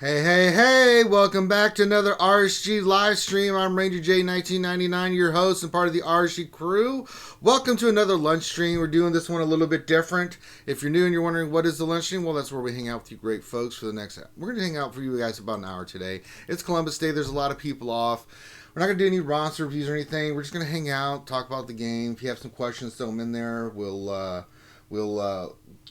Hey, hey, hey, welcome back to another RSG live stream. I'm Ranger J 1999, your host and part of the RSG crew. Welcome to another lunch stream. We're doing this one a little bit different. If you're new and you're wondering what is the lunch stream, well, that's where we hang out with you great folks for the next hour. We're going to hang out for you guys about an hour today. It's Columbus Day. There's a lot of people off. We're not going to do any roster reviews or anything. We're just going to hang out, talk about the game. If you have some questions, throw them in there. We'll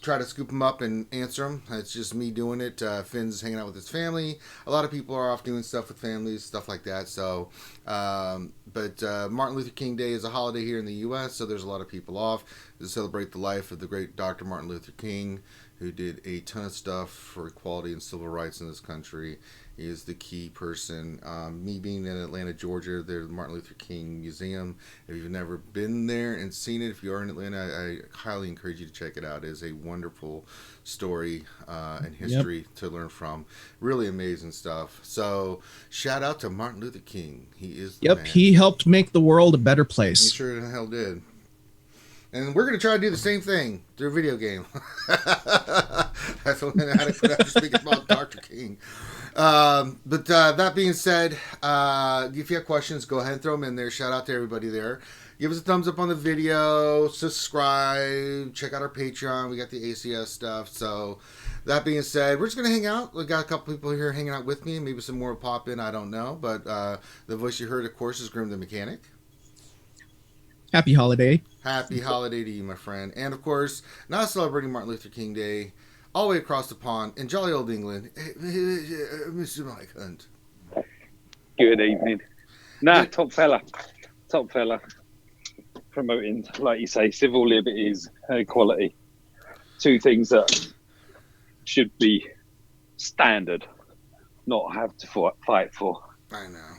try to scoop them up and answer them. It's just me doing it. Finn's hanging out with his family. A lot of people are off doing stuff with families, stuff like that. So, but Martin Luther King Day is a holiday here in the U.S., so there's a lot of people off to celebrate the life of the great Dr. Martin Luther King, who did a ton of stuff for equality and civil rights in this country. He is the key person. Me being in Atlanta, Georgia, there's the Martin Luther King Museum. If you've never been there and seen it, if you are in Atlanta, I highly encourage you to check it out. It is a wonderful story and history to learn from. Really amazing stuff. So shout out to Martin Luther King. He is the man. He helped make the world a better place. He sure the hell did. And we're going to try to do the same thing through a video game. That's what I had to put out to speak about Dr. King. But that being said, if you have questions, go ahead and throw them in there. Shout out to everybody there. Give us a thumbs up on the video. Subscribe. Check out our Patreon. We got the ACS stuff. So that being said, we're just going to hang out. We got a couple people here hanging out with me. Maybe some more will pop in. I don't know. But the voice you heard, of course, is Grim the Mechanic. Happy holiday. Happy holiday to you, my friend. And, of course, not celebrating Martin Luther King Day, all the way across the pond in jolly old England, Mr. Mike Hunt. Good evening. Top fella. Promoting, like you say, civil liberties and equality. Two things that should be standard, not have to fight for. I know.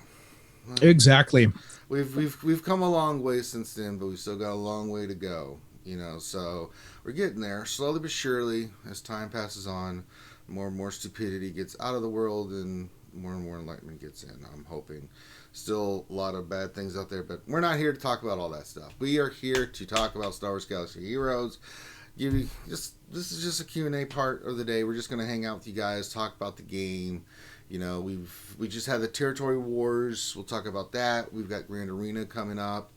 Exactly. We've come a long way since then, but we've still got a long way to go. You know, so we're getting there slowly but surely as time passes on. More and more stupidity gets out of the world, and more enlightenment gets in. I'm hoping. Still a lot of bad things out there, but we're not here to talk about all that stuff. We are here to talk about Star Wars Galaxy Heroes. This is just a Q&A part of the day. We're just going to hang out with you guys, talk about the game. You know, we just had the Territory Wars. We'll talk about that. We've got Grand Arena coming up.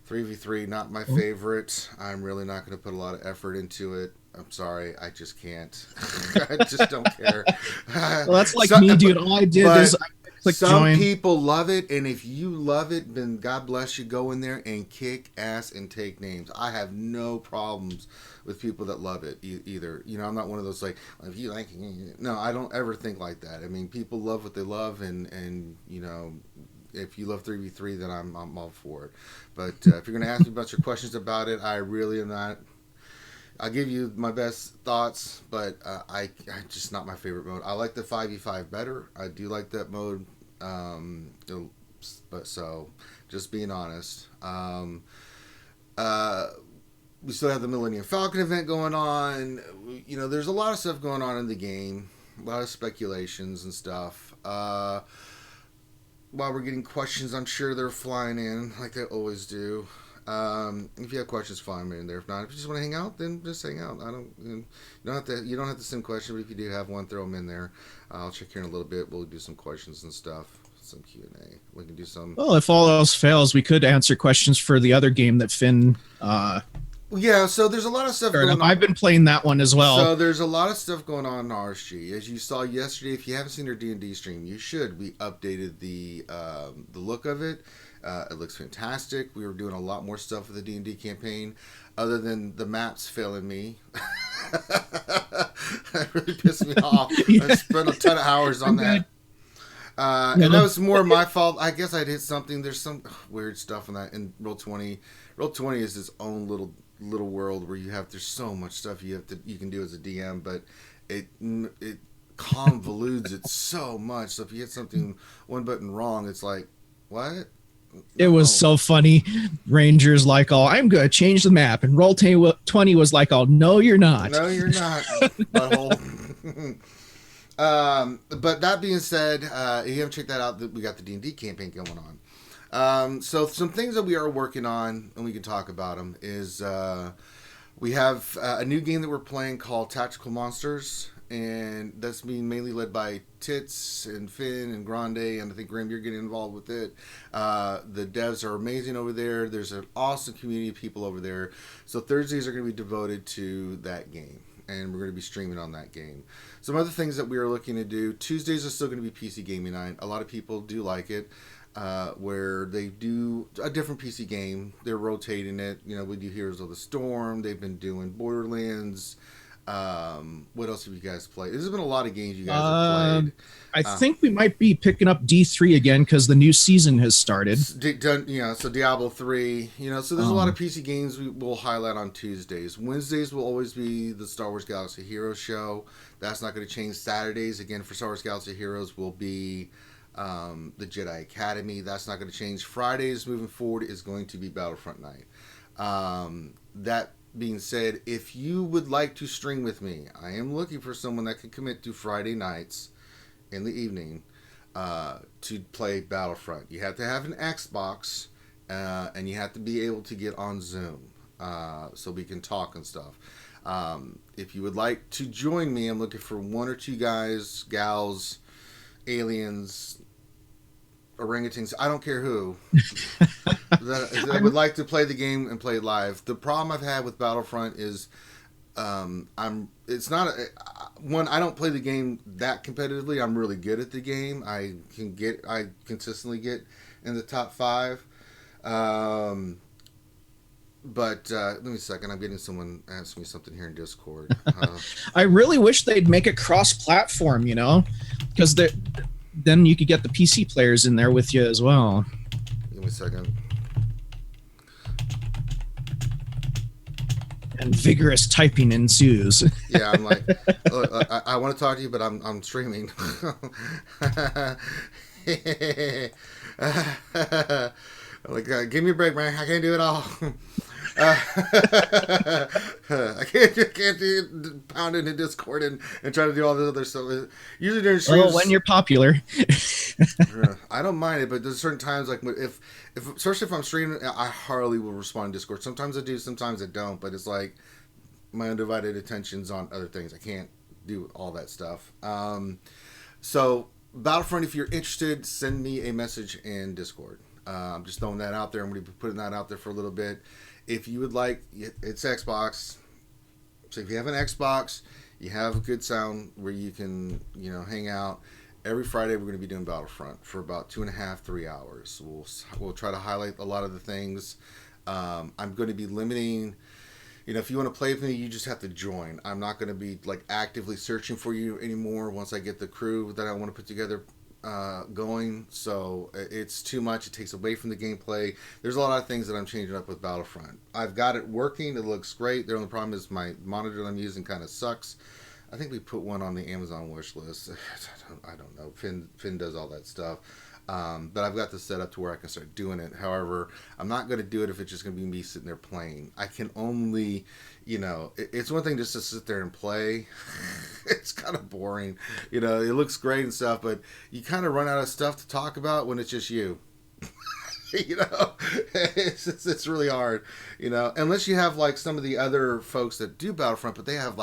3v3, not my favorite. I'm really not going to put a lot of effort into it. I'm sorry, I just can't. I just don't care. Well, that's like me, dude. All I did is I clicked some join. people love it, and if you love it, then God bless you. Go in there and kick ass and take names. I have no problems with people that love it either. You know, I'm not one of those like, if you like it. No, I don't ever think like that. I mean, people love what they love, and you know, if you love 3v3, then I'm all for it. But if you're going to ask me a bunch of questions about it, I really am not. I'll give you my best thoughts, but I just not my favorite mode. I like the 5v5 better. I do like that mode. But so, just being honest. We still have the Millennium Falcon event going on. You know, there's a lot of stuff going on in the game. A lot of speculations and stuff. While we're getting questions, I'm sure they're flying in like they always do. If you have questions, find me in there. If not, if you just want to hang out, then just hang out. You don't have to send questions, but if you do have one, throw them in there. I'll check here in a little bit. We'll do some questions and stuff, some Q&A. We can do some. Well, if all else fails, we could answer questions for the other game that Finn. Yeah, so there's a lot of stuff going on. I've been playing that one as well. So there's a lot of stuff going on in RSG. As you saw yesterday, if you haven't seen our D&D stream, you should. We updated the look of it. It looks fantastic. We were doing a lot more stuff with the D&D campaign, other than the maps failing me. That really pissed me off. Yeah. I spent a ton of hours on that. And that was more my fault. I guess I'd hit something. There's some weird stuff in that in Roll20. Roll20 is its own little world where there's so much stuff you can do as a DM, but it convolutes it so much. So if you hit something one button wrong, it's like, what? It was so funny. Rangers like, all, I'm going to change the map. And Roll20 was like, all, no, you're not. No, you're not. Butthole. But that being said, if you haven't checked that out, we got the D&D campaign going on. So some things that we are working on, and we can talk about them, is we have a new game that we're playing called Tactical Monsters. and that's being mainly led by Tits and Finn and Grande, and I think Grim, you're getting involved with it. The devs are amazing over there. There's an awesome community of people over there. So Thursdays are going to be devoted to that game, and we're going to be streaming on that game. Some other things that we are looking to do: Tuesdays are still going to be PC gaming night. A lot of people do like it. Where they do a different PC game. They're rotating it. We do Heroes of the Storm. They've been doing Borderlands. What else have you guys played? There's been a lot of games you guys have played. I think we might be picking up D3 again because the new season has started. So Diablo 3. So there's a lot of PC games we will highlight on Tuesdays. Wednesdays will always be the Star Wars Galaxy Heroes show. That's not going to change. Saturdays, again, for Star Wars Galaxy Heroes will be the Jedi Academy. That's not going to change. Fridays moving forward is going to be Battlefront night. That being said, if you would like to stream with me, I am looking for someone that can commit to Friday nights in the evening to play Battlefront. You have to have an Xbox and you have to be able to get on Zoom so we can talk and stuff. If you would like to join me, I'm looking for one or two guys, gals, aliens, orangutans, I don't care who, that would like to play the game and play it live. The problem I've had with Battlefront is it's not I don't play the game that competitively. I'm really good at the game. I consistently get in the top 5. But let me a second. I'm getting someone asking me something here in Discord. I really wish they'd make it cross-platform, because then you could get the PC players in there with you as well. Give me a second. And vigorous typing ensues. Yeah, I'm like, look, I want to talk to you, but I'm streaming. Like, give me a break, man. I can't do it all. I can't do pound into Discord and try to do all this other stuff. Usually during streams, when you're popular, I don't mind it, but there's certain times, like if especially if I'm streaming, I hardly will respond to Discord. Sometimes I do, sometimes I don't. But it's like my undivided attention's on other things. I can't do all that stuff. So Battlefront, if you're interested, send me a message in Discord. I'm just throwing that out there. I'm going to be putting that out there for a little bit. If you would like, it's Xbox. So if you have an Xbox, you have a good sound where you can, hang out. Every Friday, we're going to be doing Battlefront for about 2.5, 3 hours. We'll try to highlight a lot of the things. I'm going to be limiting. If you want to play with me, you just have to join. I'm not going to be actively searching for you anymore once I get the crew that I want to put together going. So it's too much. It takes away from the gameplay. There's a lot of things that I'm changing up with Battlefront. I've got it working. It looks great. The only problem is my monitor that I'm using kind of sucks. I think we put one on the Amazon wish list. I don't know. Finn does all that stuff. But I've got this set up to where I can start doing it. However, I'm not going to do it if it's just going to be me sitting there playing. I can only, it's one thing just to sit there and play. It's kind of boring. It looks great and stuff, but you kind of run out of stuff to talk about when it's just you. It's really hard, unless you have some of the other folks that do Battlefront, but they have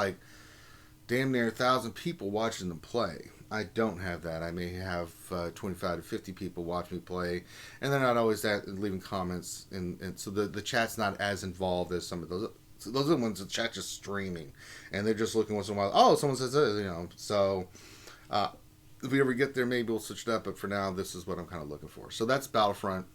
damn near 1,000 people watching them play. I don't have that. I may have 25 to 50 people watch me play, and they're not always leaving comments, and so the chat's not as involved as some of those. So those are the ones the chat just streaming, and they're just looking once in a while. Oh, someone says this, So if we ever get there, maybe we'll switch it up. But for now, this is what I'm kind of looking for. So that's Battlefront.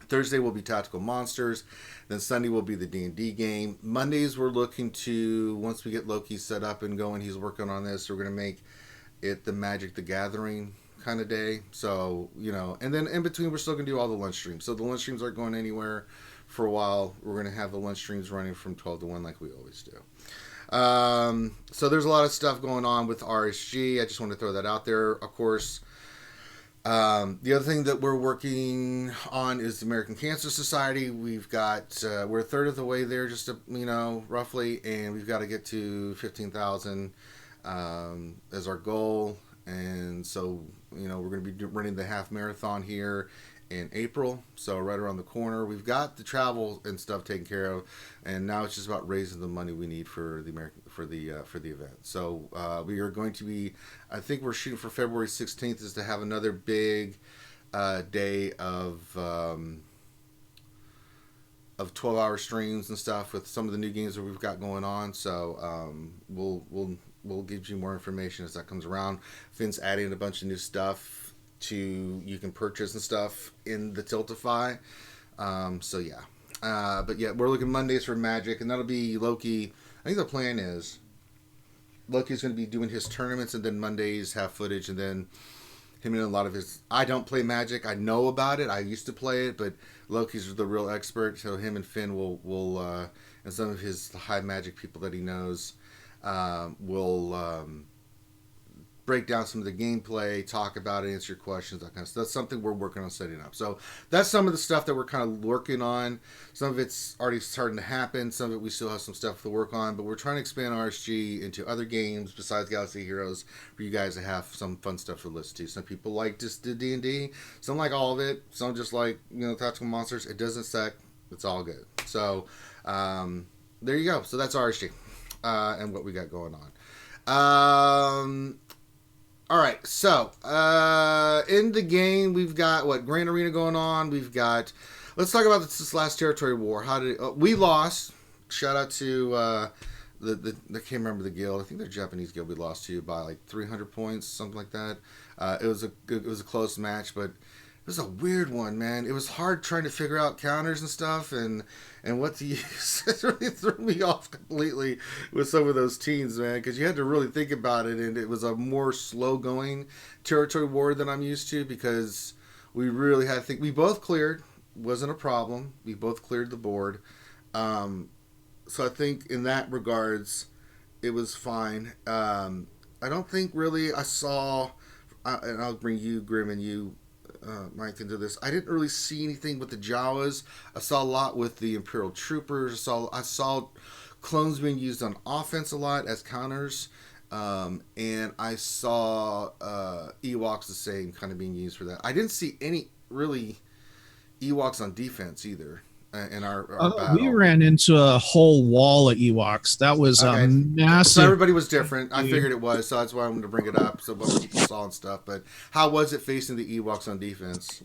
Thursday will be Tactical Monsters. Then Sunday will be the D&D game. Mondays we're looking to, once we get Loki set up and going, he's working on this. We're going to make it the Magic the Gathering kind of day. So, and then in between we're still going to do all the lunch streams. So the lunch streams aren't going anywhere for a while. We're going to have the lunch streams running from 12 to 1 like we always do. So there's a lot of stuff going on with RSG. I just want to throw that out there. Of course, the other thing that we're working on is the American Cancer Society. We've got, we're a third of the way there, just roughly, and we've got to get to 15,000 as our goal. And so, we're going to be running the half marathon here in April, so right around the corner. We've got the travel and stuff taken care of, and now it's just about raising the money we need for the event. So we are going to be, I think we're shooting for February 16th is to have another big day of 12-hour streams and stuff with some of the new games that we've got going on. So we'll give you more information as that comes around. Finn's adding a bunch of new stuff you can purchase and stuff in the Tiltify. So yeah. But yeah, we're looking Mondays for Magic, and that'll be Loki. I think the plan is Loki's going to be doing his tournaments, and then Mondays have footage, and then him and a lot of his. I don't play Magic. I know about it. I used to play it, but Loki's the real expert. So him and Finn will and some of his high Magic people that he knows will break down some of the gameplay, talk about it, answer your questions, that kind of stuff. That's something we're working on setting up. So that's some of the stuff that we're kind of working on. Some of it's already starting to happen. Some of it we still have some stuff to work on, but we're trying to expand RSG into other games besides Galaxy Heroes for you guys to have some fun stuff to listen to. Some people like just the D&D. Some like all of it. Some just like, Tactical Monsters. It doesn't suck. It's all good. So there you go. So that's RSG and what we got going on. All right, so in the game we've got Grand Arena going on. We've got. Let's talk about this last territory war. How did we lost? Shout out to I can't remember the guild. I think they're Japanese guild. We lost to by like 300 points, something like that. It was a close match, but it was a weird one, man. It was hard trying to figure out counters and stuff and what to use. It really threw me off completely with some of those teams, man, because you had to really think about it, and it was a more slow-going territory war than I'm used to because we really had to think. We both cleared. Wasn't a problem. We both cleared the board. So I think in that regards, it was fine. I don't think really I saw, and I'll bring you, Grim, and you, Mike, into this. I didn't really see anything with the Jawas. I saw a lot with the Imperial Troopers. I saw clones being used on offense a lot as counters. And I saw Ewoks the same, kind of being used for that. I didn't see any really Ewoks on defense either in our battle. We ran into a whole wall of Ewoks. That was massive. So everybody was different. I figured it was, so that's why I wanted to bring it up. So what people saw and stuff. But how was it facing the Ewoks on defense?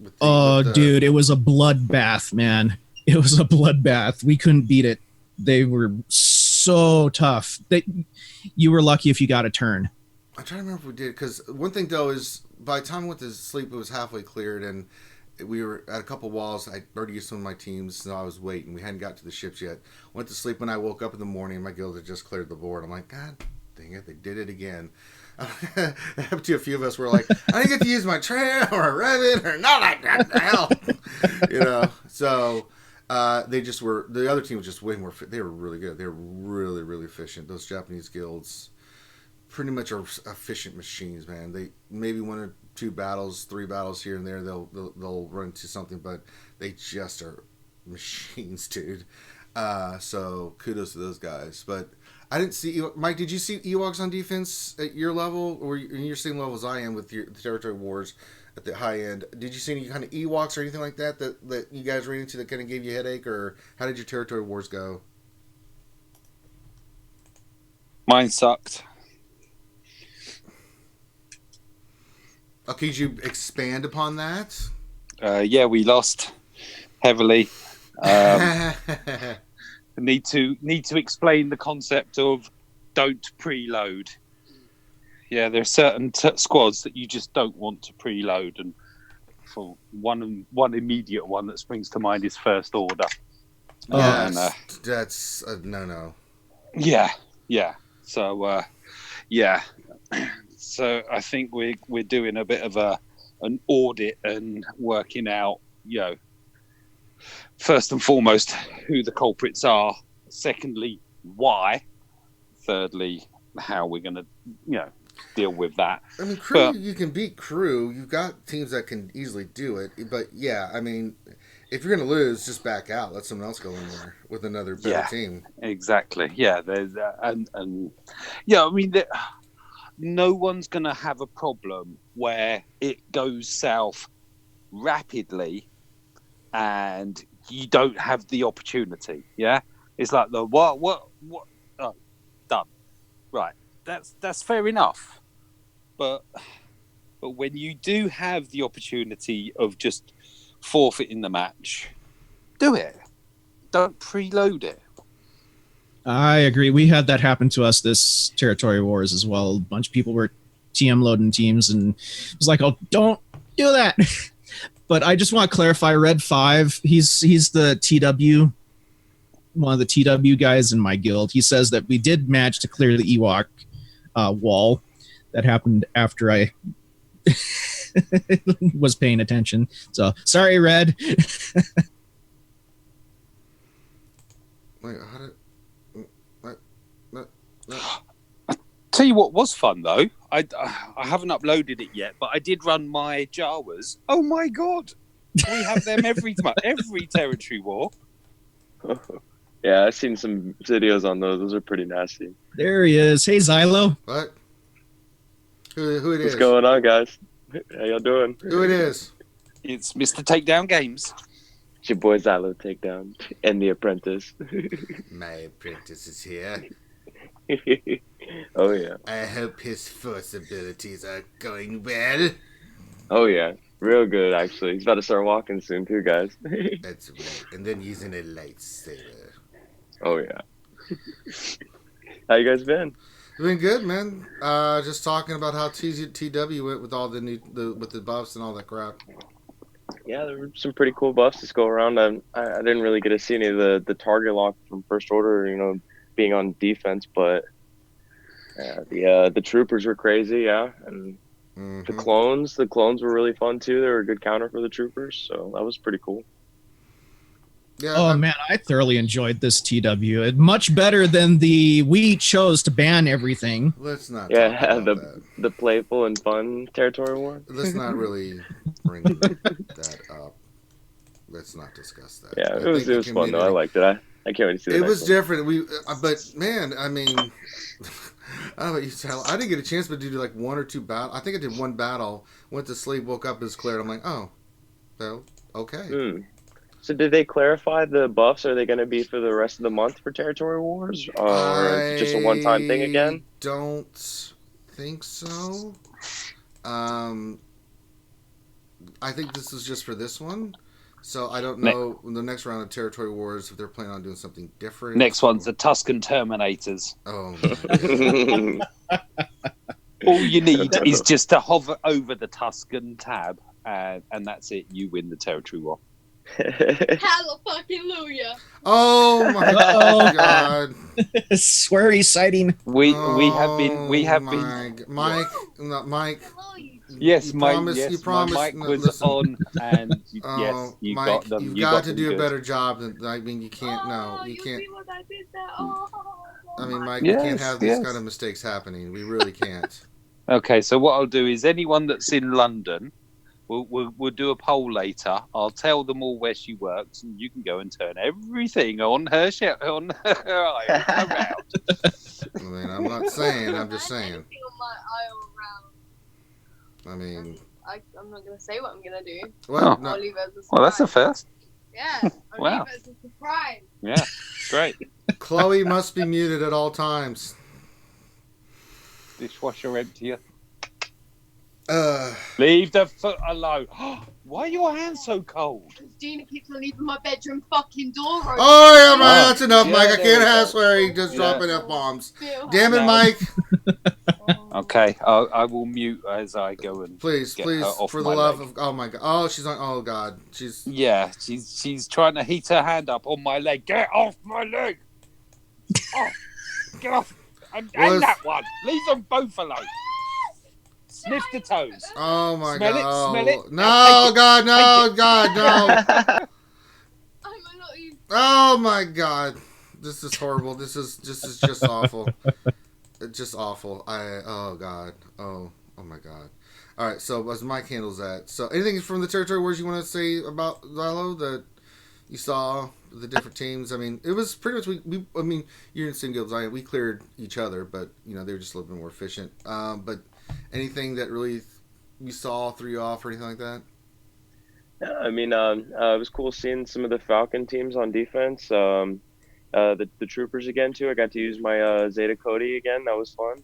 Dude, it was a bloodbath, man. It was a bloodbath. We couldn't beat it. They were so tough. You were lucky if you got a turn. I'm trying to remember if we did, because one thing though is by the time I went to sleep, it was halfway cleared, and we were at a couple walls. I already used some of my teams, so I was waiting. We hadn't got to the ships yet. Went to sleep when I woke up in the morning. My guild had just cleared the board. I'm like, God dang it, they did it again. It happened to a few of us. Were like, I didn't get to use my tram or a Revit or not like that. The hell, So they just were. The other team was just way more. They were really good. They were really, really efficient. Those Japanese guilds pretty much are efficient machines, man. They maybe 1 or 2 battles, 3 battles here and there, they'll run into something, but they just are machines, dude. So kudos to those guys. But I didn't see Mike. Did you see Ewoks on defense at your level, or in your same level as I am with the territory wars at the high end? Did you see any kind of Ewoks or anything like that you guys ran into that kind of gave you a headache, or how did your territory wars go? Mine sucked. Okay, could you expand upon that? Yeah, we lost heavily. Need to explain the concept of don't preload. Yeah, there are certain squads that you just don't want to preload, and for one immediate one that springs to mind is First Order. That's a no. Yeah. So yeah. So I think we're doing a bit of an audit and working out, first and foremost, who the culprits are. Secondly, why. Thirdly, how we're going to, deal with that. I mean, crew, you can beat crew. You've got teams that can easily do it. But yeah, I mean, if you're going to lose, just back out. Let someone else go in there with another better team. Exactly. Yeah. There's I mean, no one's going to have a problem where it goes south rapidly and you don't have the opportunity. Yeah, it's like the what? Oh, done. Right. That's fair enough. But when you do have the opportunity of just forfeiting the match, do it. Don't preload it. I agree. We had that happen to us this Territory Wars as well. A bunch of people were TM loading teams, and it was like, oh, don't do that. But I just want to clarify, Red 5, he's the TW, one of the TW guys in my guild. He says that we did manage to clear the Ewok wall. That happened after I was paying attention. So, sorry, Red. Wait, how did... Tell you what was fun though. I haven't uploaded it yet, but I did run my Jawas. Oh my god, we have them every territory war. Yeah, I've seen some videos on those. Those are pretty nasty. There he is. Hey, Xylo. What? Who it is? What's going on, guys? How y'all doing? Who it is? It's Mr. Takedown Games. It's your boy Xylo Takedown and the Apprentice. My apprentice is here. Oh yeah. I hope his force abilities are going well. Oh yeah. Real good, actually. He's about to start walking soon, too, guys. That's right. And then using a lightsaber. Oh yeah. How you guys been? Doing good, man. Just talking about how TW went with all with the buffs and all that crap. Yeah, there were some pretty cool buffs to go around. I didn't really get to see any of the target lock from First Order, being on defense, but the troopers were crazy, yeah, and the clones were really fun too. They were a good counter for the troopers, so that was pretty cool. Yeah, Man, I thoroughly enjoyed this TW. It much better than we chose to ban everything. Let's not. Yeah, the playful and fun territory war. Let's not really bring that up. Let's not discuss that. Yeah, it was fun though. I liked it. I can't wait to see it. It was different. But man, I mean, I don't know about you, Tyler. I didn't get a chance to do like one or two battles. I think I did one battle. Went to sleep, woke up, it was cleared. I'm like, oh, so okay. So did they clarify the buffs? Are they going to be for the rest of the month for Territory Wars? Or is it just a one-time thing again? Don't think so. I think this is just for this one. So I don't know the next round of Territory Wars if they're planning on doing something different. Next one's the Tusken Terminators. Oh, my All you need is just to hover over the Tusken tab, and that's it. You win the Territory War. Hallelujah! Oh my God! Sweary sighting. We have been. Mike. Yes, Mike. You promised. My mic was on, and yes, you Mike, got them. You've you got got to them do good. a better job than. I mean, you can't. No, you can't. See what I did there? Oh, I mean, Mike, we can't have these kind of mistakes happening. We really can't. Okay, so what I'll do is anyone that's in London, we'll do a poll later. I'll tell them all where she works, and you can go and turn everything on her around. I mean, I'm not saying. I'm just saying. Anything on my aisle around. I mean, I'm not gonna say what I'm gonna do. well, I'll leave it as a surprise. Well, that's a first. Yeah, I'll Wow. leave it as a surprise. Yeah, great. Chloe must be muted at all times. Dishwasher empty. Uh, Leave the foot alone. Why are your hands so cold? Gina keeps on leaving my bedroom fucking door open. oh yeah, Mike, that's enough, Yeah, Mike. I there can't we have go. swearing, just Yeah. dropping F-bombs. Still Damn it, No. Mike! Okay, I will mute as I go and Please, get her off for the my love leg. of, oh my God, oh she's on, oh God, she's. Yeah, she's trying to heat her hand up on my leg. Get off my leg! Oh, get off! And Well, that one. Leave them both alone. Sniff the toes. Oh my Smell it, God! smell it. No, Now take it, God, no, take it. God, no! I'm not even. Oh my God! This is horrible. This is just awful. It's just awful. Oh God. Oh my God. All right. So as Mike handles that. So anything from the Territory Wars you want to say about Xylo that you saw the different teams? I mean, it was pretty much we I mean, you're in Sin Guilds. We cleared each other, but they were just a little bit more efficient. But anything that really you saw threw you off or anything like that? I mean, it was cool seeing some of the Falcon teams on defense. The troopers again too. I got to use my Zeta Cody again. That was fun.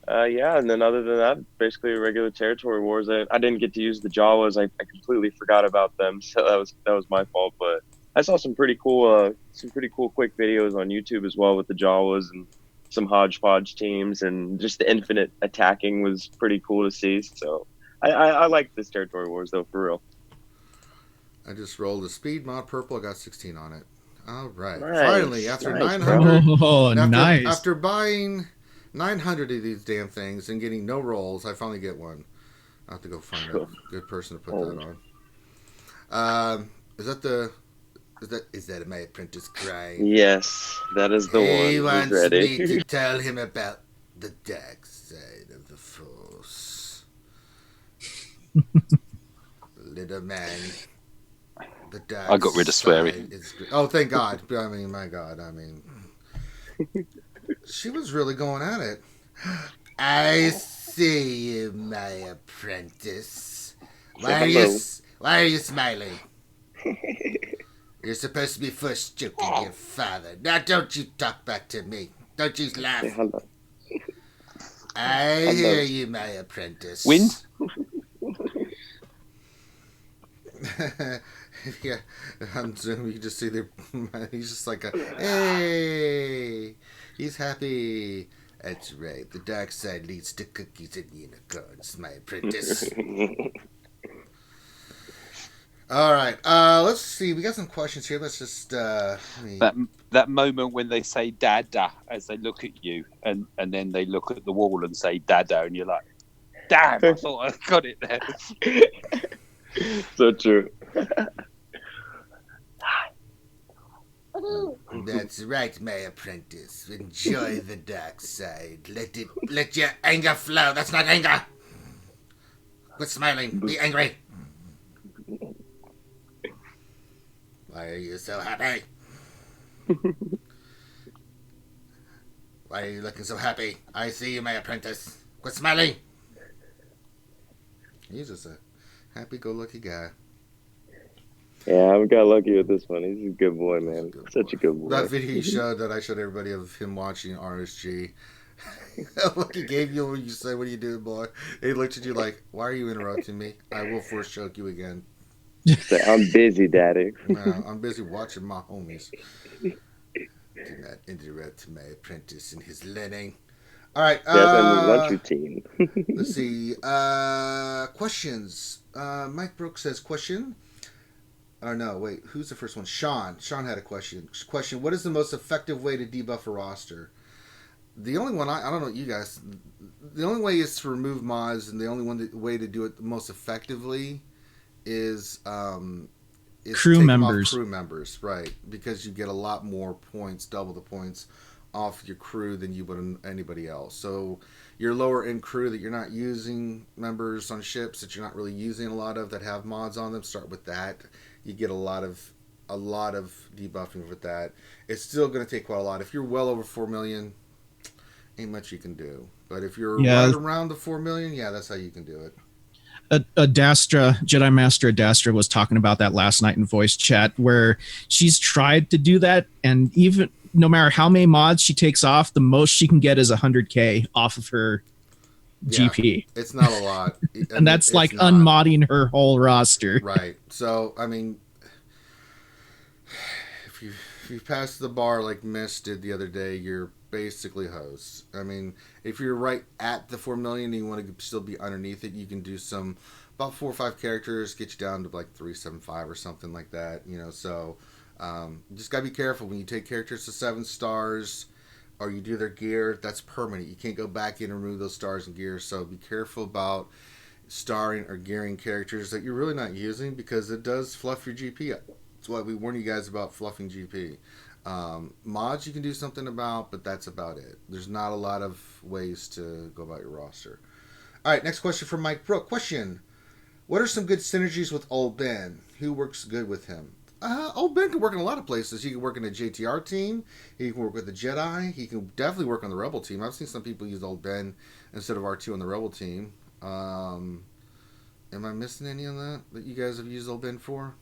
Yeah, and then other than that, basically regular territory wars. I didn't get to use the Jawas. I completely forgot about them, so that was my fault. But I saw some pretty cool quick videos on YouTube as well with the Jawas and some hodgepodge teams, and just the infinite attacking was pretty cool to see. So I like this territory wars though, for real. I just rolled a speed mod purple. I got 16 on it. All right. Nice, Finally, after nice, bro. 900. Oh, after, nice. After buying 900 of these damn things and getting no rolls, I finally get one. I have to go find a good person to put that on. Is that my apprentice crying? Yes, that is the one. He wants He's ready. me to tell him about the dark side of the Force. Little man. The dark I got rid of swearing. Oh, thank God. I mean, my God. I mean, she was really going at it. I see you, my apprentice. Why are you smiling? You're supposed to be first joking your father. Now don't you talk back to me. Don't you laugh. Hey, hello. I hear you, my apprentice. Wind? Yeah, on Zoom you can just see he's just like hey, he's happy. That's right. The dark side leads to cookies and unicorns, my apprentice. All right. Let's see. We got some questions here. Let's just That moment when they say "dada" as they look at you, and then they look at the wall and say "dada," and you're like, "Damn! I thought I got it there." So true. That's right, my apprentice. Enjoy the dark side. Let your anger flow. That's not anger. Quit smiling. Be angry. Why are you so happy? Why are you looking so happy? I see you, my apprentice. Quit smiling. He's just a happy-go-lucky guy. Yeah, I got lucky with this one. He's a good boy, man. Such a good boy. That video you showed that I showed everybody of him watching RSG. Look, he gave you when you said, "What are you doing, boy?" He looked at you like, "Why are you interrupting me? I will force choke you again." I'm busy, Daddy. No, I'm busy watching my homies. Do not interrupt my apprentice in his learning. All right. That's on the lunch routine. Let's see. Questions. Mike Brooks says, question. Or no, wait. Who's the first one? Sean. Sean had a question. Question. What is the most effective way to debuff a roster? The only one, I don't know you guys, the only way is to remove mods, and the only way to do it the most effectively is crew members. Crew members, right? Because you get a lot more points, double the points off your crew than you would on anybody else. So your lower end crew that you're not using, members on ships that you're not really using a lot of that have mods on them, start with that. You get a lot of debuffing with that. It's still going to take quite a lot. If you're well over 4 million, ain't much you can do. But if you're right around the 4 million, yeah, that's how you can do it. Adastra, Jedi Master Adastra, was talking about that last night in voice chat, where she's tried to do that, and even no matter how many mods she takes off, the most she can get is 100K off of her GP. It's not a lot. And that's like unmodding her whole roster. Right. So, I mean, if you pass the bar like Miss did the other day, you're basically host. I mean, if you're right at the 4 million and you want to still be underneath it, you can do about 4 or 5 characters, get you down to like 375 or something like that, so just gotta be careful when you take characters to 7 stars or you do their gear. That's permanent. You can't go back in and remove those stars and gear, so be careful about starring or gearing characters that you're really not using, because it does fluff your GP up. That's why we warn you guys about fluffing GP. Mods you can do something about, but that's about it. There's not a lot of ways to go about your roster. All right, next question from Mike Brook. Question: what are some good synergies with Old Ben? Who works good with him? Old Ben can work in a lot of places. He can work in a JTR team. He can work with the Jedi. He can definitely work on the Rebel team. I've seen some people use Old Ben instead of R2 on the Rebel team. Am I missing any on that you guys have used Old Ben for?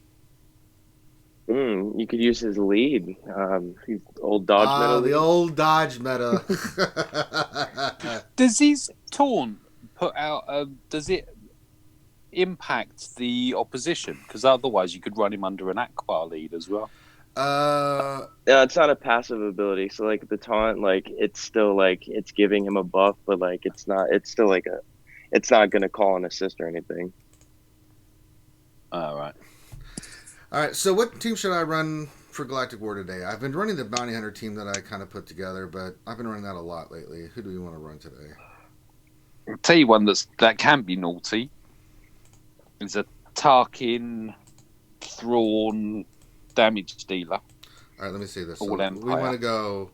You could use his lead. He's old dodge meta. The lead. old dodge meta. Does his taunt put out? Does it impact the opposition? Because otherwise, you could run him under an Aqua lead as well. Yeah, it's not a passive ability. So like the taunt, like it's still like it's giving him a buff, but like it's not. It's still like it's not gonna call an assist or anything. All right. All right, so what team should I run for Galactic War today? I've been running the Bounty Hunter team that I kind of put together, but I've been running that a lot lately. Who do we want to run today? I'll tell you one that can be naughty. Is a Tarkin Thrawn damage dealer. All right, let me see this. All So Empire. we want to go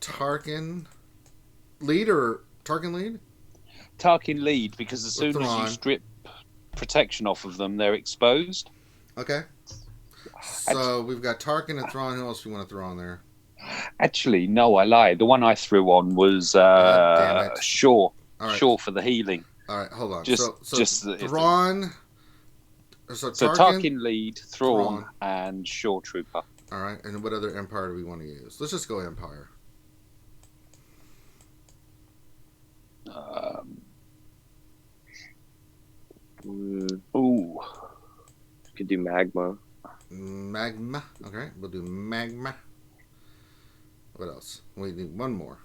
Tarkin lead or Tarkin lead? Tarkin lead, because as soon as Thrawn. you strip protection off of them, they're exposed. Okay. So we've got Tarkin and Thrawn. Who else do you want to throw on there? Actually, no, I lied. The one I threw on was damn it. Shaw. All right. Shaw for the healing. All right, hold on. Just Thrawn. So Tarkin lead, Thrawn, Thrawn. and Shaw Trooper. All right, and what other Empire do we want to use? Let's just go Empire. Ooh. Could do magma. Magma. Okay, we'll do Magma. What else? We need one more.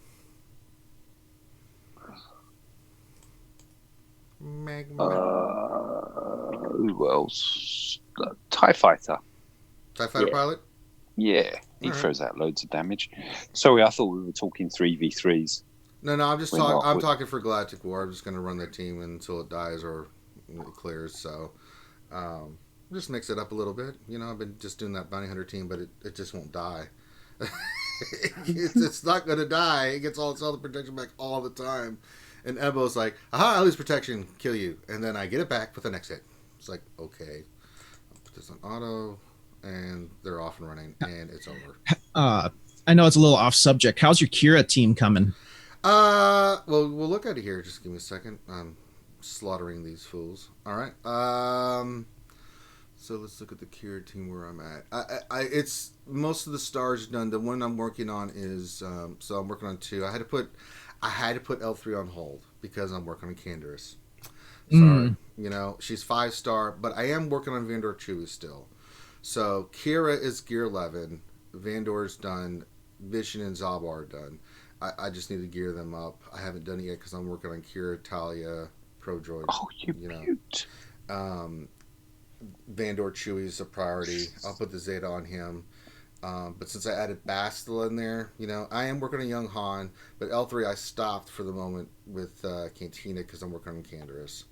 Magma. Who else? TIE Fighter. TIE Fighter pilot? Yeah, he All right. throws out loads of damage. Sorry, I thought we were talking 3v3s. No, I'm just We're talking. not- I'm talking for Galactic War. I'm just going to run the team until it dies or it clears. So, just mix it up a little bit. You know, I've been just doing that Bounty Hunter team, but it just won't die. it's not going to die. It gets all the protection back all the time. And Ebo's like, aha, I lose protection, kill you. And then I get it back with the next hit. It's like, okay. I'll put this on auto, and they're off and running, and it's over. I know it's a little off subject. How's your Kira team coming? Well, we'll look at it here. Just give me a second. I'm slaughtering these fools. All right. So let's look at the Kira team where I'm at. It's most of the stars done. The one I'm working on is so I'm working on 2. I had to put L3 on hold because I'm working on Canderous. Sorry, you know she's 5-star, but I am working on Vandor Chewie still. So Kira is gear 11. Vandor's done. Vision and Zabar are done. I just need to gear them up. I haven't done it yet because I'm working on Kira, Talia, Pro Droid. Oh, you know. beaut. Vandor Chewie is a priority. I'll put the Zeta on him. But since I added Bastila in there, you know, I am working on Young Han. But L3 I stopped for the moment with Cantina because I'm working on Canderous.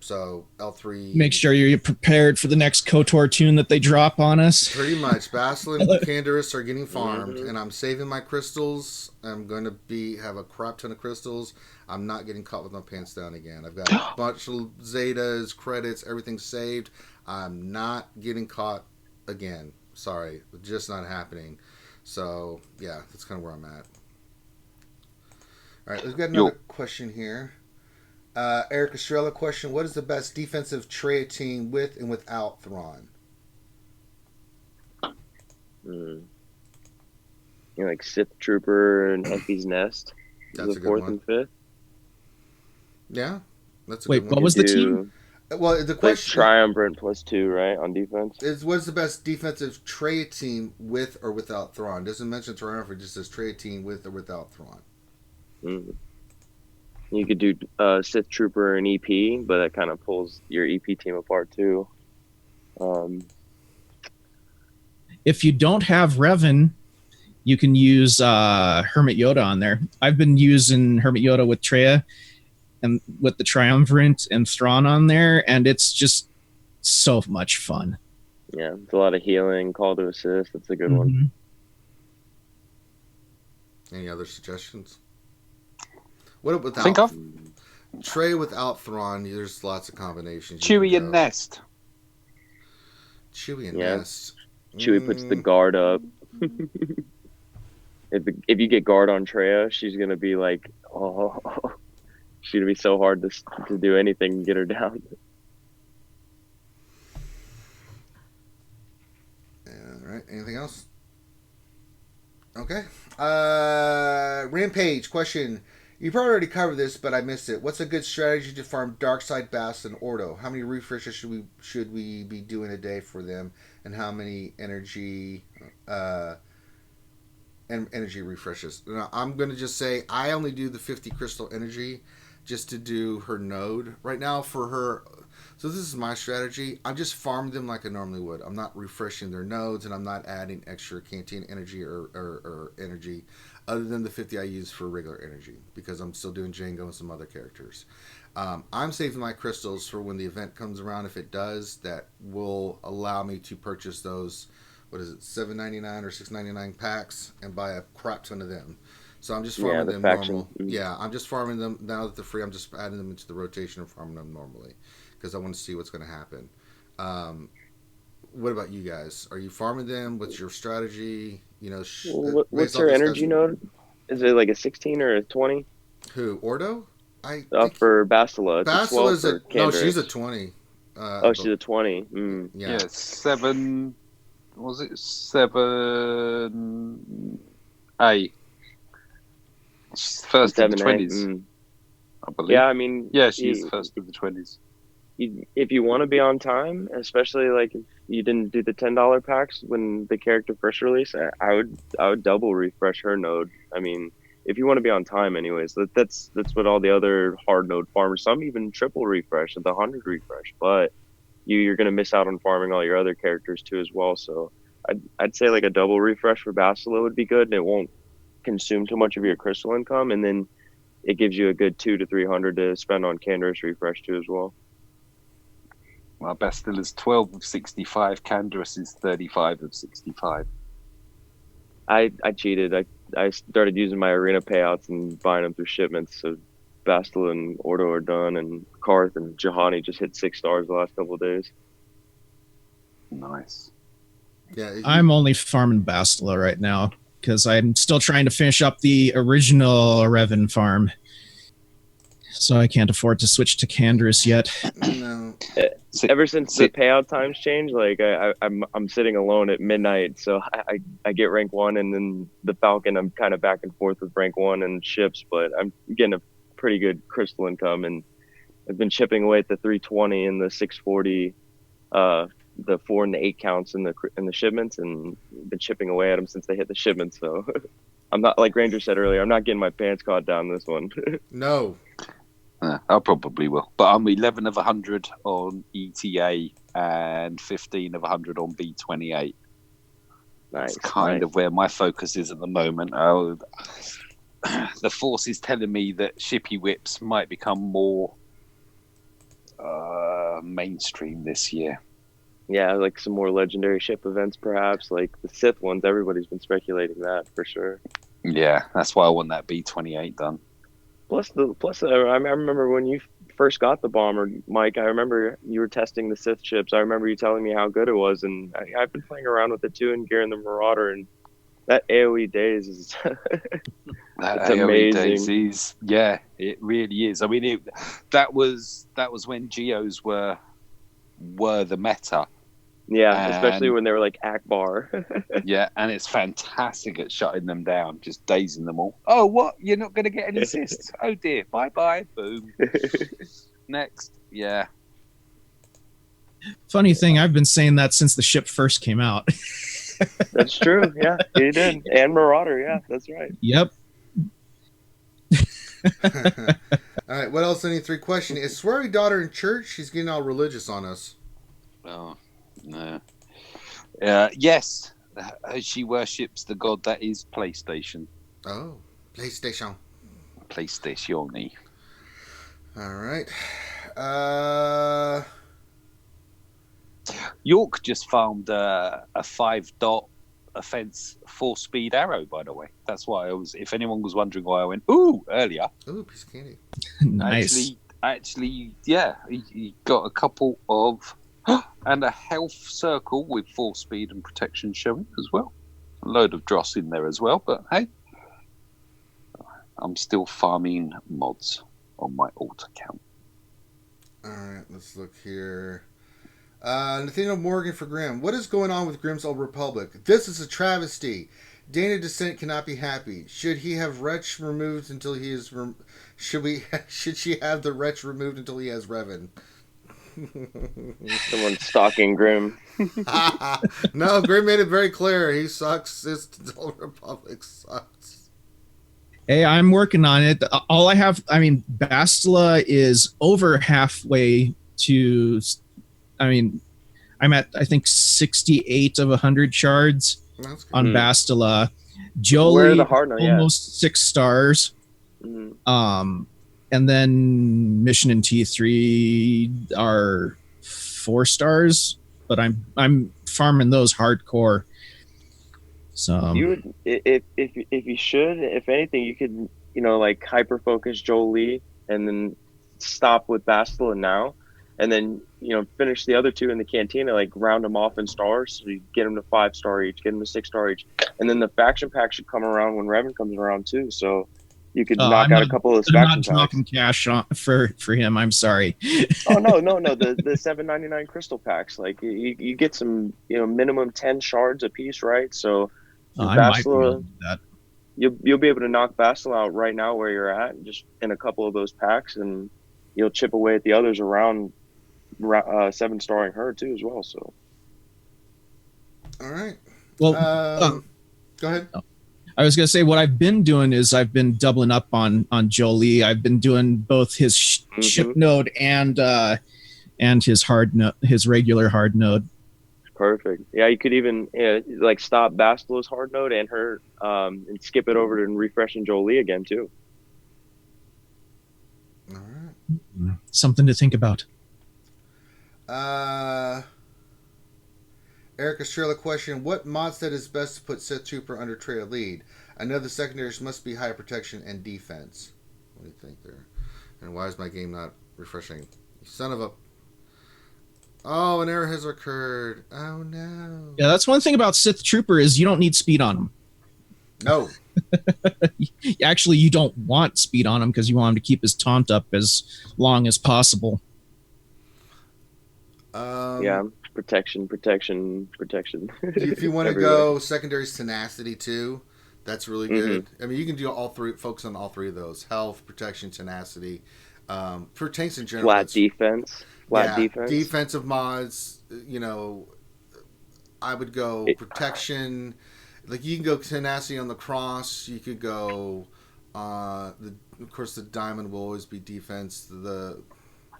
So L3... Make sure you're prepared for the next KOTOR tune that they drop on us. Pretty much. Bastila and Canderous are getting farmed, and I'm saving my crystals. I'm going to have a crap ton of crystals. I'm not getting caught with my pants down again. I've got a bunch of Zetas, credits, everything saved. I'm not getting caught again. Sorry. Just not happening. So, yeah, that's kind of where I'm at. All right, we've got another question here. Eric Estrella question: what is the best defensive Trey team with and without Thrawn? You know, like Sith Trooper and Effie's Nest. That's the a good 4th one. and 5th. Yeah, that's a Wait, good one. what was the team? Well, the Like question Triumvirate +2, right, on defense? is: what's the best defensive Trey team with or without Thrawn? Doesn't mention Triumvirate, just says Trey team with or without Thrawn. You could do Sith Trooper and EP, but that kind of pulls your EP team apart too. If you don't have Revan, you can use Hermit Yoda on there. I've been using Hermit Yoda with Treya and with the Triumvirate and Thrawn on there, and it's just so much fun. Yeah, it's a lot of healing, call to assist. That's a good one. Any other suggestions? What without Think of Trey without Thrawn? There's lots of combinations. Chewie and Nest. Chewie and Yeah. Nest. Chewie puts the guard up. If you get guard on Treya, she's gonna be like, oh, she'd be so hard to do anything and get her down. All right. Anything else? Okay. Rampage question. You probably already covered this, but I missed it. What's a good strategy to farm Darkside Bass and Ordo? How many refreshes should we be doing a day for them, and how many energy energy refreshes? Now, I'm gonna just say I only do the 50 crystal energy just to do her node right now for her. So this is my strategy. I'm just farming them like I normally would. I'm not refreshing their nodes, and I'm not adding extra canteen energy or energy other than the 50 I use for regular energy because I'm still doing Django and some other characters. I'm saving my crystals for when the event comes around. If it does, that will allow me to purchase those, what is it, $7.99 or $6.99 packs and buy a crap ton of them. So I'm just farming them normal. Yeah, I'm just farming them now that they're free. I'm just adding them into the rotation and farming them normally because I want to see what's going to happen. What about you guys? Are you farming them? What's your strategy? You know, what's her energy node? Is it like a 16 or a 20? Who, Ordo? For Bastila. Bastila's no, she's a 20. She's a 20. Yeah, 7. Was it 7A? She's first in the 20s. I believe. Yeah, I mean, yeah, she's first of the 20s. If you want to be on time, especially like if you didn't do the $10 packs when the character first released, I would double refresh her node. I mean, if you want to be on time, anyways, that's what all the other hard node farmers. Some even triple refresh at the 100 refresh, but you're gonna miss out on farming all your other characters too as well. So I'd say like a double refresh for Bastila would be good, and it won't consume too much of your crystal income, and then it gives you a good 200 to 300 to spend on Canderous refresh too as well. Well, Bastila's 12 of 65. Canderous is 35 of 65. I cheated. I started using my arena payouts and buying them through shipments. So Bastila and Ordo are done, and Karth and Juhani just hit 6 stars the last couple of days. Nice. Yeah, I'm only farming Bastila right now because I'm still trying to finish up the original Revan farm. So I can't afford to switch to Canderous yet. No. Ever since the payout times changed, like I'm sitting alone at midnight, so I get rank 1, and then the Falcon I'm kind of back and forth with rank 1 and ships, but I'm getting a pretty good crystal income, and I've been chipping away at the 320 and the 640, the 4 and the 8 counts in the shipments, and been chipping away at them since they hit the shipments. So I'm not, like Ranger said earlier, I'm not getting my pants caught down this one. No. I probably will, but I'm 11 of 100 on ETA and 15 of 100 on B28. Nice. That's kind of where my focus is at the moment. The force is telling me that shippy whips might become more mainstream this year. Yeah, like some more legendary ship events, perhaps, like the Sith ones. Everybody's been speculating that for sure. Yeah, that's why I want that B28 done. Plus, I remember when you first got the bomber, Mike. I remember you were testing the Sith ships. I remember you telling me how good it was, and I've been playing around with it too, and gearing the Marauder, and that AOE days is it's amazing. Yeah, it really is. I mean, that was when Geos were the meta. Yeah, especially when they were like Akbar. Yeah, and it's fantastic at shutting them down, just dazing them all. Oh, what? You're not going to get any assists? Oh dear, bye-bye, boom. Next, yeah. Funny thing, I've been saying that since the ship first came out. That's true, yeah, he did. And Marauder, yeah, that's right. Yep. All right, what else? Any 3 question? Is Sweary daughter in church? She's getting all religious on us. Oh, no. Yes, she worships the god that is PlayStation. Oh, PlayStation. PlayStation. All right. York just farmed a 5-dot offense 4-speed arrow, by the way. That's why I was, if anyone was wondering why I went, ooh, earlier. Ooh, piece of candy. Nice. Actually, yeah, he got a couple of, and a health circle with 4-speed and protection showing as well. A load of dross in there as well, but hey, I'm still farming mods. on my alt account. All right, let's look here. Nathaniel Morgan for Grimm. What is going on with Grimm's Old Republic? This is a travesty. Dana Descent cannot be happy. Should he have Wretch removed until he is... Should she have the Wretch removed until he has Revan? Someone stalking Grim. No, Grimm made it very clear. He sucks. His Old Republic sucks. Hey, I'm working on it. All I have, Bastila is over halfway to, I'm at, I think, 68 of 100 shards on Bastila. Jolie, Where are the hard note? almost 6 stars. And then Mission and T3 are 4 stars, but I'm farming those hardcore. So You would, if you should, if anything, you could, like hyper focus Jolie and then stop with Bastila now, and then finish the other 2 in the cantina, like round them off in stars, so you get them to 5-star each, get them to 6-star each, and then the faction pack should come around when Revan comes around too. So you could knock out a couple of those I'm faction not packs. talking cash for him. I'm sorry. Oh no, the $7.99 crystal packs, like you get some minimum 10 shards a piece, right? So I might be able Bastila, to do that. you'll be able to knock Bastila out right now where you're at, just in a couple of those packs, and you'll chip away at the others around 7-starring her too as well. So All right. Well, go ahead. I was going to say what I've been doing is I've been doubling up on Jolie. I've been doing both his ship node and his hard node, his regular hard node. perfect. Yeah, you could even like stop Bastila's hard node and her and skip it over and refreshing Jolie again too. All right. Something to think about. Eric Estrella question: what mod set is best to put Sith Trooper under Trail lead? I know the secondaries must be high protection and defense. What do you think there? And why is my game not refreshing? You son of a... Oh, an error has occurred. Oh no. Yeah, that's one thing about Sith Trooper is you don't need speed on him. No. Actually, you don't want speed on him because you want him to keep his taunt up as long as possible. Yeah, protection. If you want to go secondaries tenacity too, that's really good. I mean, you can do all 3, focus on all 3 of those: health, protection, tenacity. For tanks in general, Flat defense. Defensive mods. I would go protection. Like you can go tenacity on the cross. You could go. Of course, the diamond will always be defense. Can't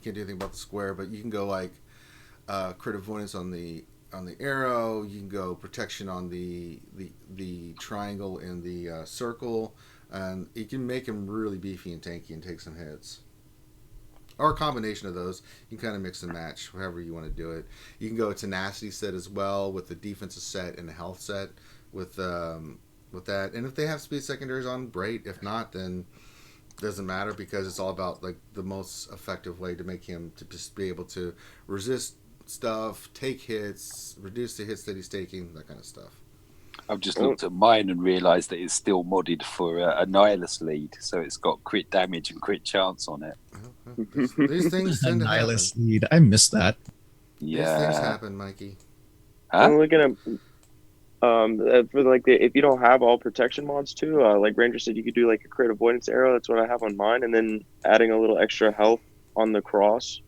do anything about the square, but you can go like crit avoidance on the arrow. You can go protection on the triangle and the circle, and you can make him really beefy and tanky and take some hits. Or a combination of those. You can kind of mix and match, however you want to do it. You can go a tenacity set as well with the defensive set and the health set with that. And if they have speed secondaries on, great. If not, then it doesn't matter because it's all about like the most effective way to make him to just be able to resist stuff, take hits, reduce the hits that he's taking, that kind of stuff. I've just looked at mine and realised that it's still modded for a Nihilus lead, so it's got crit damage and crit chance on it. These things tend to happen. Nihilus lead. I missed that. Yeah, These things happen, Mikey. I'm looking at for like if you don't have all protection mods too, like Ranger said, you could do like a crit avoidance arrow. That's what I have on mine, and then adding a little extra health on the cross,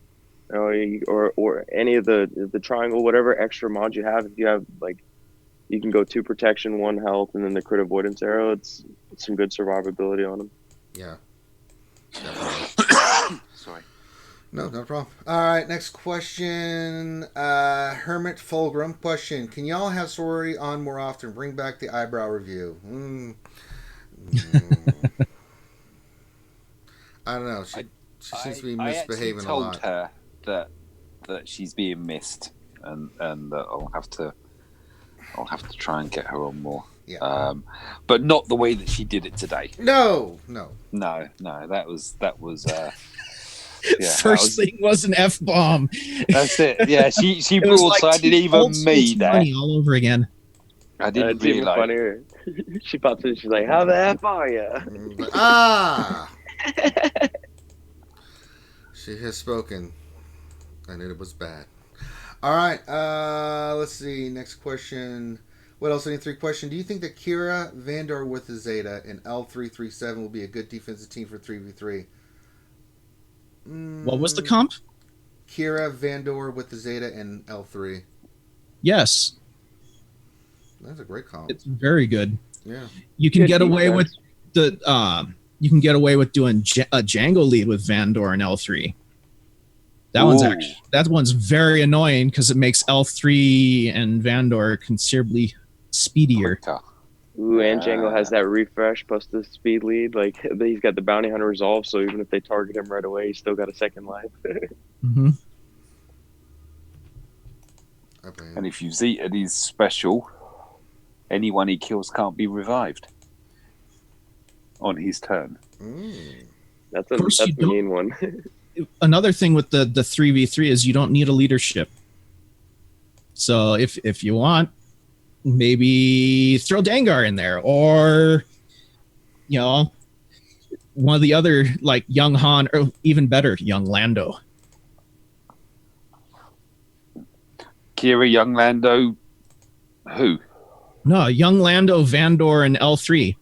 or any of the triangle, whatever extra mod you have. If you have like, you can go 2 protection, 1 health, and then the crit avoidance arrow. It's some good survivability on them. Yeah. sorry. No problem. All right, next question. Hermit Fulgrim question: can y'all have sorority on more often? Bring back the eyebrow review. I don't know. She seems to be misbehaving a lot. I told her that she's being missed, and that I'll have to try and get her on more. Yeah. But not the way that she did it today. No. That was. First thing was an F-bomb. That's it. Yeah, she It was broadsided like even me there. all over again. I didn't It's even realise. funnier. She pops in. She's like, "How the F are you?" Ah. She has spoken, and it was bad. All right. Let's see. Next question. What else? Any three question? Do you think that Kira Vandor with the Zeta and L337 will be a good defensive team for 3v3? What was the comp? Kira Vandor with the Zeta and L3. Yes. That's a great comp. It's very good. Yeah. You can Good get away defense. with the you can get away with doing a Django lead with Vandor and L3. That one's very annoying because it makes L3 and Vandor considerably speedier. Quicker. Ooh, and Django has that refresh plus the speed lead. Like he's got the bounty hunter resolve, so even if they target him right away, he's still got a second life. Mm-hmm. And if you Zeta his special, anyone he kills can't be revived on his turn. That's Of course a you don't- mean one. Another thing with the 3v3 is you don't need a leadership. So if you want, maybe throw Dangar in there, or one of the other like young Han, or even better, young Lando. Kira, young Lando, who? No, young Lando, Vandor, and L3.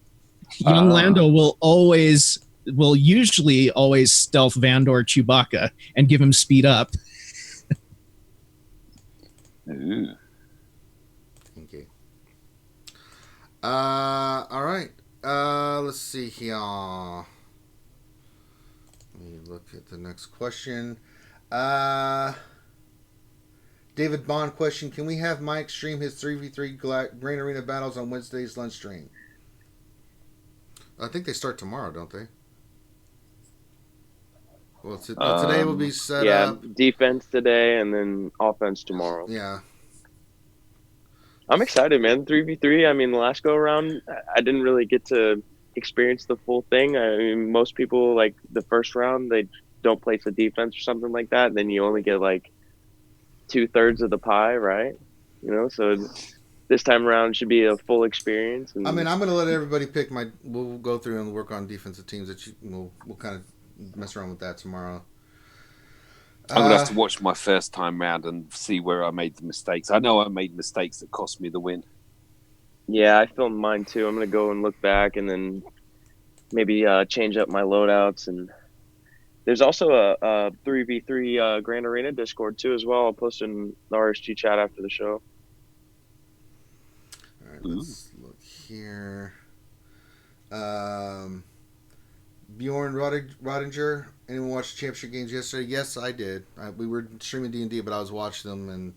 Young Lando will usually always stealth Vandor Chewbacca and give him speed up. Ooh. Okay. All right. Let's see here. Let me look at the next question. David Bond question: can we have Mike stream his 3v3 Grand Arena battles on Wednesday's lunch stream? I think they start tomorrow, don't they? Well, today will be set up. Defense today and then offense tomorrow. Yeah. I'm excited, man. 3v3. I mean, the last go around, I didn't really get to experience the full thing. I mean, most people, like the first round, they don't place a defense or something like that. Then you only get like 2/3 of the pie, right? So this time around should be a full experience. And I mean, I'm going to let everybody pick we'll go through and work on defensive teams that we'll kind of mess around with that tomorrow. I'm going to have to watch my first time round and see where I made the mistakes. I know I made mistakes that cost me the win. Yeah, I filmed mine too. I'm going to go and look back and then maybe change up my loadouts. And there's also a 3v3 Grand Arena Discord too as well. I'll post in the RSG chat after the show. All right, let's look here. Bjorn Rodinger, anyone watch the championship games yesterday? Yes, I did. We were streaming D&D, but I was watching them and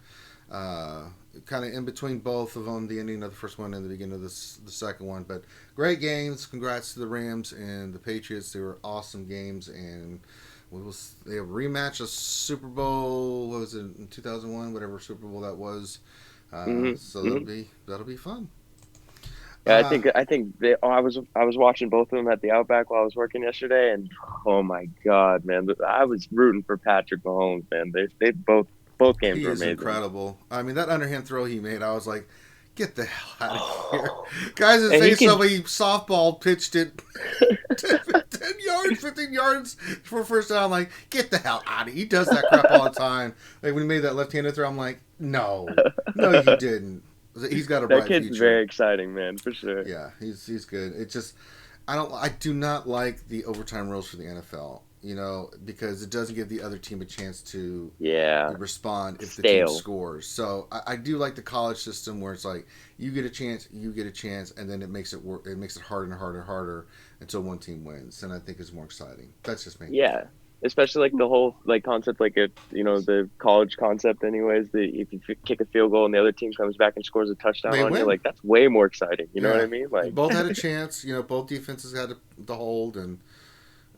kind of in between both of them, the ending of the first one and the beginning of the second one. But great games. Congrats to the Rams and the Patriots. They were awesome games, and they have rematch a Super Bowl. What was it, in 2001? Whatever Super Bowl that was. So that'll be fun. Yeah, I think I was watching both of them at the Outback while I was working yesterday, and oh my god, man, I was rooting for Patrick Mahomes, man. They both games were amazing. He is incredible. I mean, that underhand throw he made, I was like, get the hell out of here. Guys, it say somebody softball pitched it 10 yards, 15 yards for first down. I'm like, get the hell out of here. He does that crap all the time. Like when he made that left-handed throw, I'm like, no, you didn't. He's got a bright future. That kid's very exciting, man, for sure. Yeah, he's good. It just, I do not like the overtime rules for the NFL. Because it doesn't give the other team a chance to respond if the team scores. So I do like the college system where it's like you get a chance, and then it makes it work. It makes it harder and harder and harder until one team wins, and I think it's more exciting. That's just me. Yeah, especially like the whole concept, the college concept. Anyways, if you kick a field goal and the other team comes back and scores a touchdown on you, like that's way more exciting. You know what I mean? Like both had a chance. Both defenses had the hold and.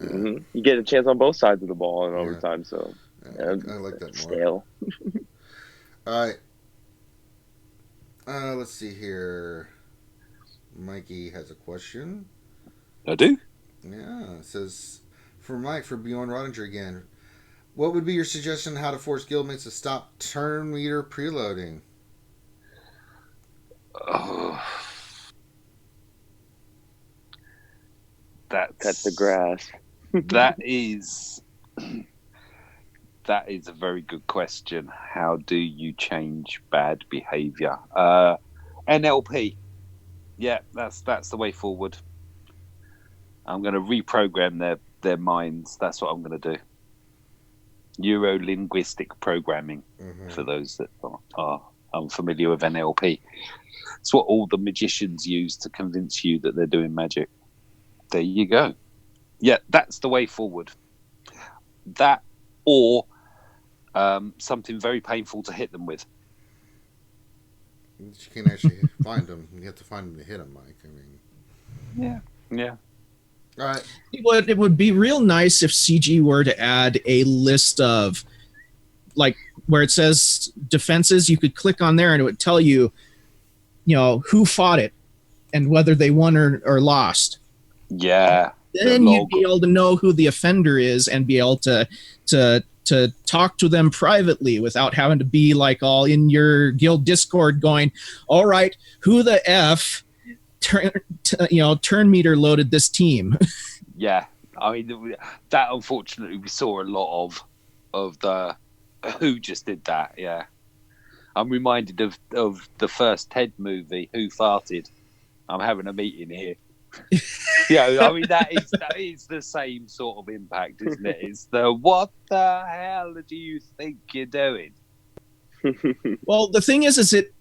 You get a chance on both sides of the ball in overtime, so I like that more. Stale. All right. Let's see here. Mikey has a question. I do? Yeah, it says, for Bjorn Rodinger again, what would be your suggestion on how to force guildmates to stop turn meter preloading? That's cut the grass. That is That is a very good question. How do you change bad behavior? NLP. Yeah, that's the way forward. I'm going to reprogram their minds. That's what I'm going to do. Neuro-linguistic programming, for those that are unfamiliar with NLP. It's what all the magicians use to convince you that they're doing magic. There you go. Yeah, that's the way forward. That or something very painful to hit them with. You can't actually find them. You have to find them to hit them, Mike. I mean, Yeah. all right. It would be real nice if CG were to add a list of, like, where it says defenses. You could click on there and it would tell you, who fought it and whether they won or lost. Yeah. Then you'd be able to know who the offender is and be able to talk to them privately without having to be like all in your guild Discord going, all right, who the F turn meter loaded this team. Yeah, I mean that. Unfortunately, we saw a lot of the who just did that. Yeah, I'm reminded of the first Ted movie, Who Farted. I'm having a meeting here. Yeah, I mean that is the same sort of impact, isn't it? It's the what the hell do you think you're doing? Well, the thing is it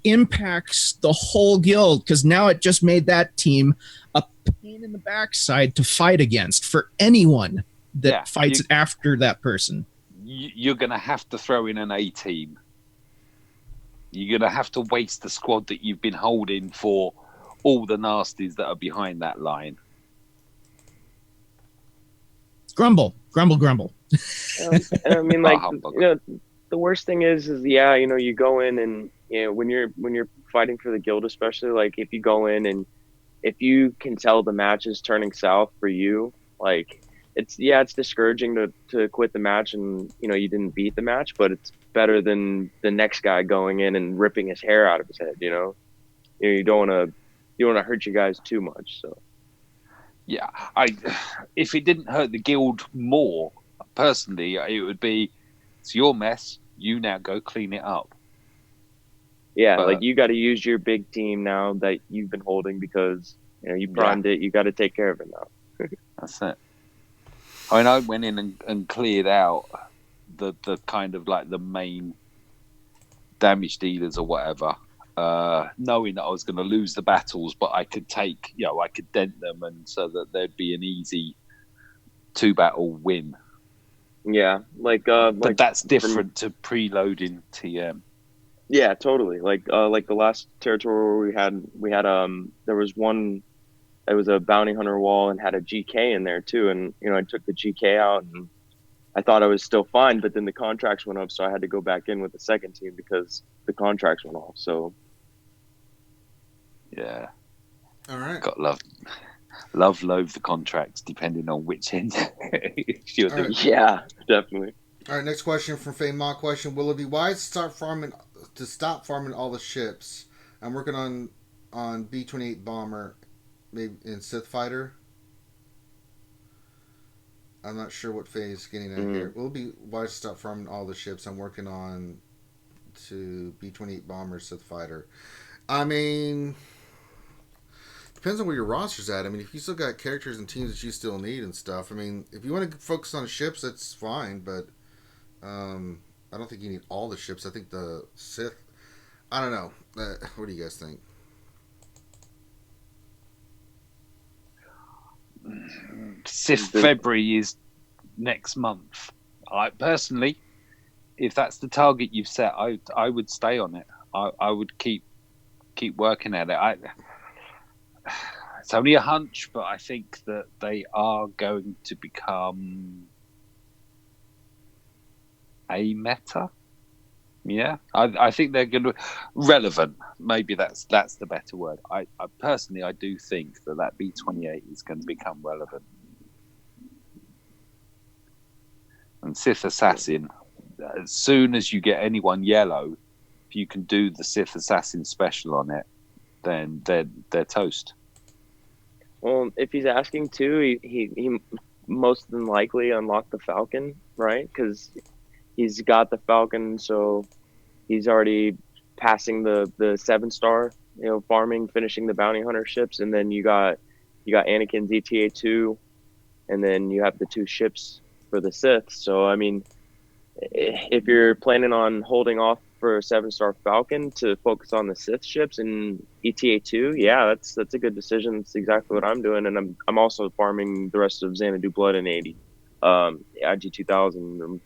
impacts the whole guild, because now it just made that team a pain in the backside to fight against for anyone that fights after that person. You're going to have to throw in an A team. You're going to have to waste the squad that you've been holding for all the nasties that are behind that line. Grumble. And I mean, like, the worst thing is you go in and when you're fighting for the guild, especially, like, if you go in and if you can tell the match is turning south for you, like, it's discouraging to quit the match and you didn't beat the match, but it's better than the next guy going in and ripping his hair out of his head. You don't want to hurt you guys too much. So yeah, if it didn't hurt the guild more, personally, it would be, it's your mess. You now go clean it up. Yeah, like, you got to use your big team now that you've been holding, because you primed it. You got to take care of it now. That's it. I mean, I went in and cleared out the kind of like the main damage dealers or whatever, knowing that I was going to lose the battles, but I could take, I could dent them, and so that there'd be an easy 2-battle win. Yeah, but that's different to preloading TM. Yeah, totally. Like the last territory we had there was one. It was a bounty hunter wall and had a GK in there too, and I took the GK out and I thought I was still fine, but then the contracts went up, so I had to go back in with the second team because the contracts went off. So yeah, all right. Got love loathe the contracts depending on which end you're doing. Right. Yeah, definitely. All right, next question from Fame Mock question: will it be wise to stop farming all the ships? I'm working on B-28 bomber, maybe in Sith fighter. I'm not sure what Faye is getting at here. Will it be wise to stop farming all the ships? I'm working on to B-28 bomber, Sith fighter. I mean, depends on where your roster's at. I mean, if you still got characters and teams that you still need and stuff, I mean, if you want to focus on ships, that's fine, but I don't think you need all the ships. I think the Sith, I don't know. What do you guys think? Sith February is next month. I personally, if that's the target you've set, I would stay on it. I would keep working at it. It's only a hunch, but I think that they are going to become a meta. Yeah, I think they're going to relevant. Maybe that's the better word. I personally, I do think that B-28 is going to become relevant. And Sith Assassin, as soon as you get anyone yellow, if you can do the Sith Assassin special on it, then they're toast. Well, if he's asking too, he most than likely unlock the Falcon, right? Because he's got the Falcon, so he's already passing the 7-star, farming, finishing the bounty hunter ships, and then you got Anakin's ETA-2, and then you have the 2 ships for the Sith. So I mean, if you're planning on holding off for a 7-star Falcon to focus on the Sith ships and ETA-2, yeah, that's a good decision. That's exactly what I'm doing, and I'm also farming the rest of Xanadu Blood in 80, IG-2000.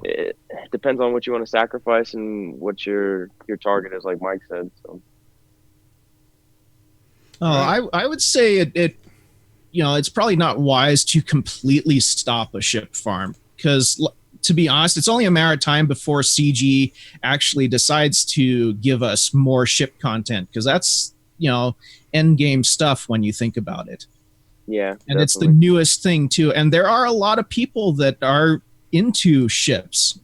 It depends on what you want to sacrifice and what your target is, like Mike said. So. I would say it it's probably not wise to completely stop a ship farm, because to be honest, it's only a matter of time before CG actually decides to give us more ship content, because that's end game stuff when you think about it. Yeah, and definitely. It's the newest thing too, and there are a lot of people that are into ships,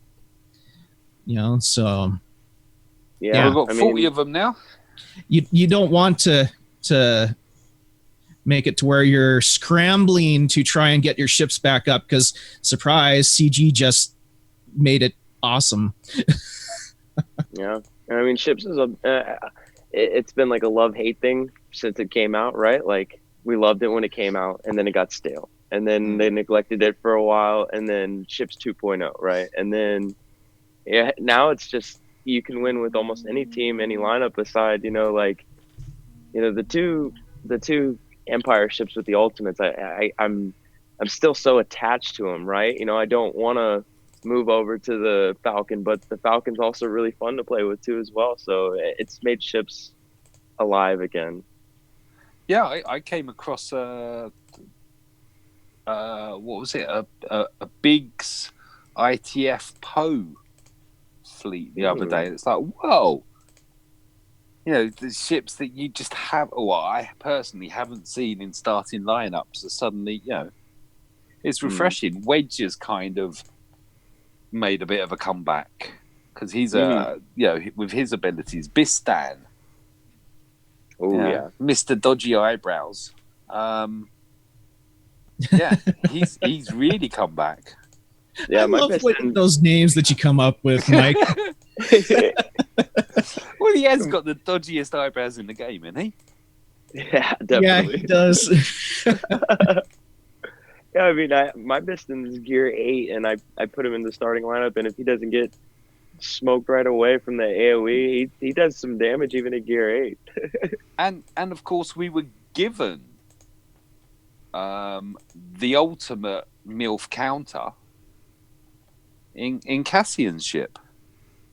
so yeah. We've got 40 of them now. You don't want to make it to where you're scrambling to try and get your ships back up, because surprise, CG just made it awesome. Yeah, I mean, ships is it's been like a love-hate thing since it came out, right? Like, we loved it when it came out, and then it got stale, and then they neglected it for a while, and then ships 2.0, right? And then now it's just, you can win with almost any team, any lineup aside, the two Empire ships with the ultimates. I'm still so attached to them, right? I don't want to move over to the Falcon, but the Falcon's also really fun to play with too as well. So it's made ships alive again. Yeah, I came across what was it? A Biggs ITF Poe fleet the other day. It's like, whoa. The ships that you just have, I personally haven't seen in starting lineups, are suddenly, it's refreshing. Wedge has kind of made a bit of a comeback, because he's with his abilities. Bistan. Oh yeah. Mr. Dodgy Eyebrows. He's really come back. Yeah, I love those names that you come up with, Mike. Well, he has got the dodgiest eyebrows in the game, isn't he? Yeah, definitely. Yeah, he does. Yeah, I mean, my Biston's gear 8, and I put him in the starting lineup, and if he doesn't get smoked right away from the AoE, he does some damage even at gear 8. and of course, we were given the ultimate MILF counter in Cassian's ship.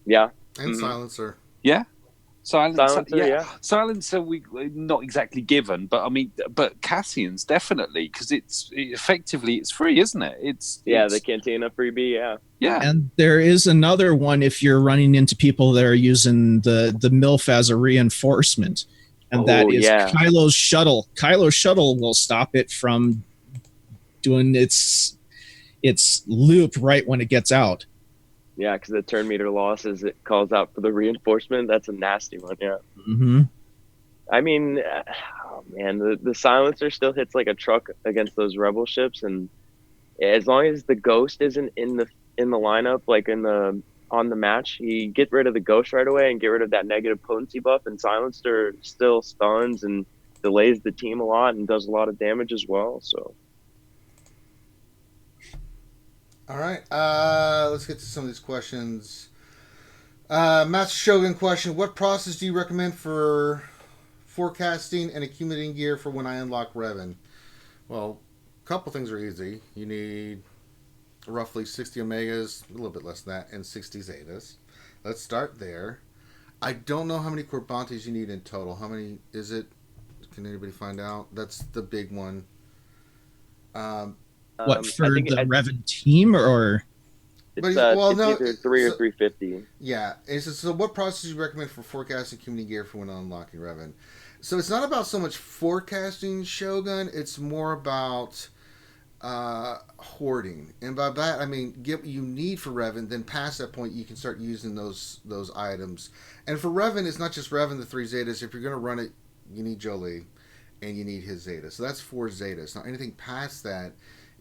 Yeah. And Silencer. Yeah. Silencer, yeah. Silencer, we not exactly given, but Cassian's definitely, because it's free, isn't it? It's the Cantina freebie, yeah. And there is another one if you're running into people that are using the MILF as a reinforcement, and that is Kylo's shuttle. Kylo's shuttle will stop it from doing its loop right when it gets out. Yeah, because the turn meter losses, it calls out for the reinforcement. That's a nasty one, yeah. Mm-hmm. I mean, the Silencer still hits like a truck against those Rebel ships, and as long as the Ghost isn't in the lineup, like on the match, you get rid of the Ghost right away and get rid of that negative potency buff, and Silencer still stuns and delays the team a lot and does a lot of damage as well, so... All right, let's get to some of these questions. Master Shogun question: what process do you recommend for forecasting and accumulating gear for when I unlock Revan? Well, a couple things are easy. You need roughly 60 Omegas, a little bit less than that, and 60 Zetas. Let's start there. I don't know how many Corbantes you need in total. How many is it? Can anybody find out? That's the big one. What, for the Revan team, or? It's either 3 or 350. Yeah. So what process do you recommend for forecasting community gear for when unlocking Revan? So it's not about so much forecasting, Shogun. It's more about hoarding. And by that, I mean, get what you need for Revan. Then past that point, you can start using those items. And for Revan, it's not just Revan, the 3 Zetas. If you're going to run it, you need Jolie. and you need his Zeta. So that's 4 Zetas. Now anything past that,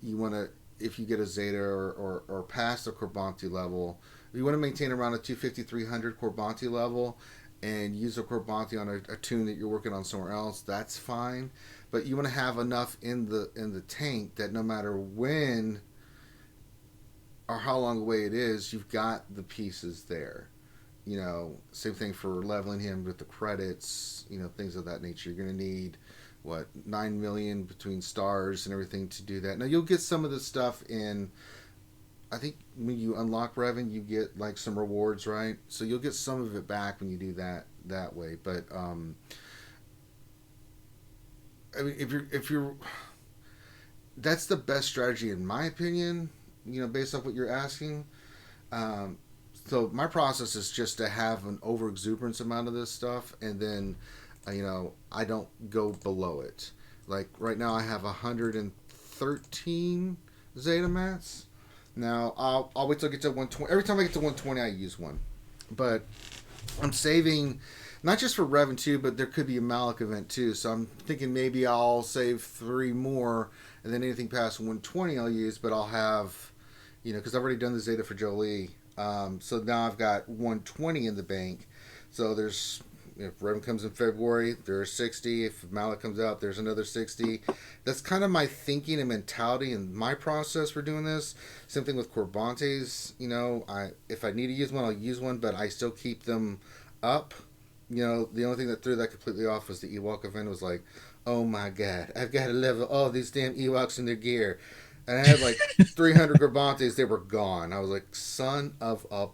you want to, if you get a Zeta or past the Corbanti level, you want to maintain around a 250, 300 Corbanti level and use a Corbanti on a tune that you're working on somewhere else. That's fine. But you want to have enough in the tank that no matter when or how long away it is, you've got the pieces there. You know, same thing for leveling him with the credits, you know, things of that nature. You're going to need, 9 million between stars and everything to do that. Now, you'll get some of the stuff in, I think when you unlock Revan, you get like some rewards, right? So you'll get some of it back when you do that way. But, I mean, if you're, that's the best strategy in my opinion, you know, based off what you're asking. So my process is just to have an over exuberance amount of this stuff, and then, you know, I don't go below it. Like right now, I have 113 Zeta mats. Now I'll wait till I get to 120. Every time I get to 120, I use one. But I'm saving not just for Revan 2, but there could be a Malik event too. So I'm thinking maybe I'll save 3 more, and then anything past 120 I'll use. But I'll have, you know, because I've already done the Zeta for Jolie. So now I've got 120 in the bank. So there's, if Revan comes in February, there's 60. If Malik comes out, there's another 60. That's kind of my thinking and mentality and my process for doing this. Same thing with Corbantes. You know, if I need to use one, I'll use one, but I still keep them up. You know, the only thing that threw that completely off was the Ewok event. It was like, oh my god, I've got to level all these damn Ewoks in their gear. And I had like 300 Grabantes. They were gone. I was like, son of a...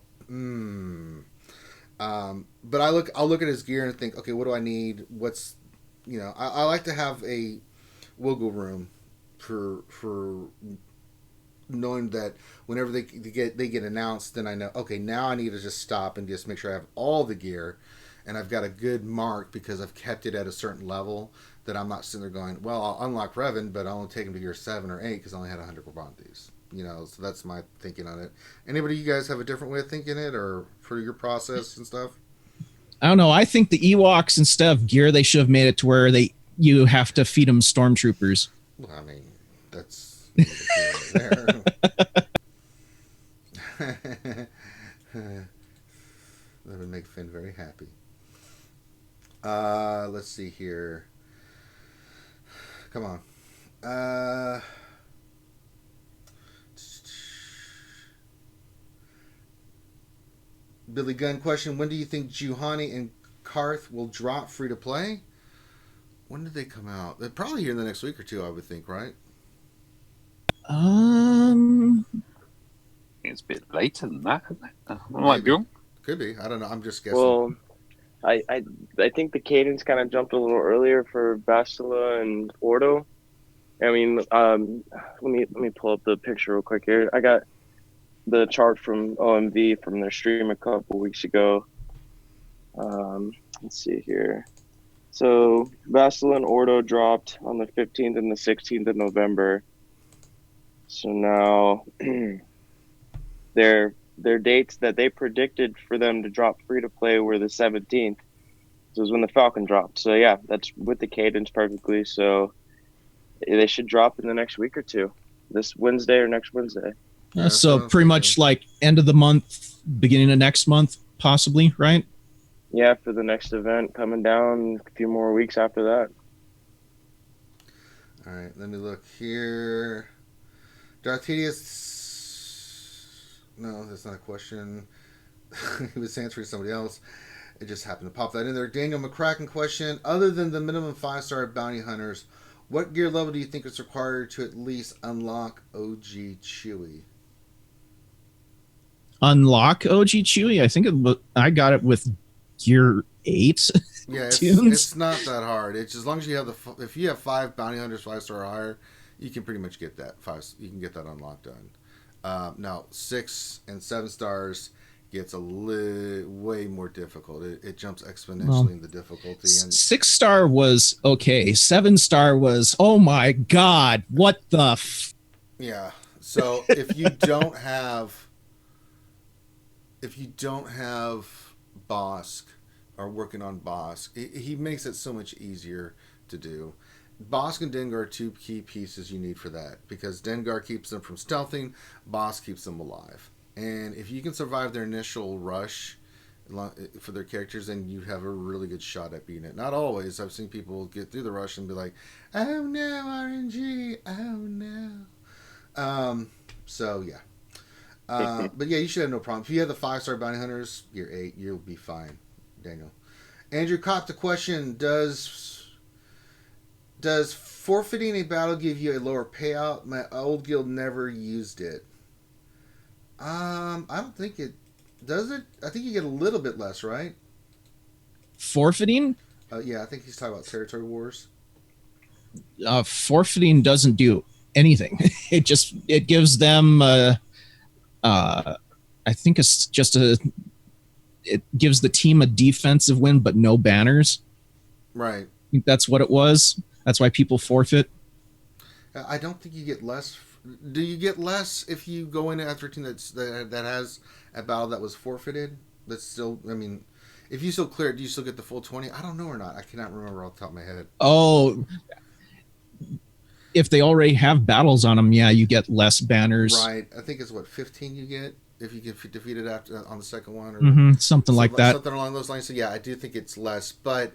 but I'll look at his gear and think, okay, what do I need? What's... You know, I like to have a wiggle room for knowing that whenever they get announced, then I know, okay, now I need to just stop and just make sure I have all the gear. And I've got a good mark because I've kept it at a certain level that I'm not sitting there going, well, I'll unlock Revan, but I'll only take him to gear 7 or 8 because I only had 100 Corbantes. You know, so that's my thinking on it. Anybody, you guys have a different way of thinking it or for your process and stuff? I don't know. I think the Ewoks, instead of gear, they should have made it to where you have to feed them stormtroopers. Well, I mean, that's there. That would make Finn very happy. Let's see here. Come on. Billy Gunn question: when do you think Juhani and Karth will drop free to play? When did they come out? They're probably here in the next week or two, I would think, right? It's a bit later than that, isn't it? I might be wrong. Could be. I don't know. I'm just guessing. Well, I think the cadence kind of jumped a little earlier for Bastila and Ordo. I mean, let me pull up the picture real quick here. I got the chart from OMV from their stream a couple weeks ago. Let's see here. So Bastila and Ordo dropped on the 15th and the 16th of November. So now their dates that they predicted for them to drop free to play were the 17th. This was when the Falcon dropped. So yeah, that's with the cadence perfectly. So they should drop in the next week or two, this Wednesday or next Wednesday. So pretty much like end of the month, beginning of next month, possibly, right? Yeah, for the next event coming down a few more weeks after that. All right, let me look here. Darth Tedious. No, that's not a question. He was answering somebody else. It just happened to pop that in there. Daniel McCracken question: other than the minimum 5-star bounty hunters, what gear level do you think is required to at least unlock OG Chewie? Unlock OG Chewie? I think I got it with gear 8. Yeah, it's not that hard. It's as long as you have if you have 5 bounty hunters 5-star or higher, you can pretty much get that You can get that unlocked done. Now 6 and 7 stars gets way more difficult. It jumps exponentially in the difficulty. And 6-star was okay. 7-star was, oh my god, what the? Yeah. So if you don't have Bosk or working on Bosk, he makes it so much easier to do. Bosk and Dengar are two key pieces you need for that, because Dengar keeps them from stealthing, Bosk keeps them alive. And if you can survive their initial rush for their characters, then you have a really good shot at beating it. Not always. I've seen people get through the rush and be like, oh no, RNG, oh no. So yeah. But yeah, you should have no problem. If you have the 5-star bounty hunters, you're 8. You'll be fine, Daniel. Andrew caught the question: Does forfeiting a battle give you a lower payout? My old guild never used it. I don't think it does. It. I think you get a little bit less, right? Forfeiting? Yeah, I think he's talking about territory wars. Forfeiting doesn't do anything. It gives them. I think it's just it gives the team a defensive win, but no banners. Right. I think that's what it was. That's why people forfeit. I don't think you get less. Do you get less if you go in after a team that has a battle that was forfeited? That's still, I mean, if you still clear it, do you still get the full 20? I don't know or not. I cannot remember off the top of my head. Oh, if they already have battles on them, yeah, you get less banners. Right. I think it's 15 you get if you get defeated after on the second one, or something like that. Something along those lines. So yeah, I do think it's less, but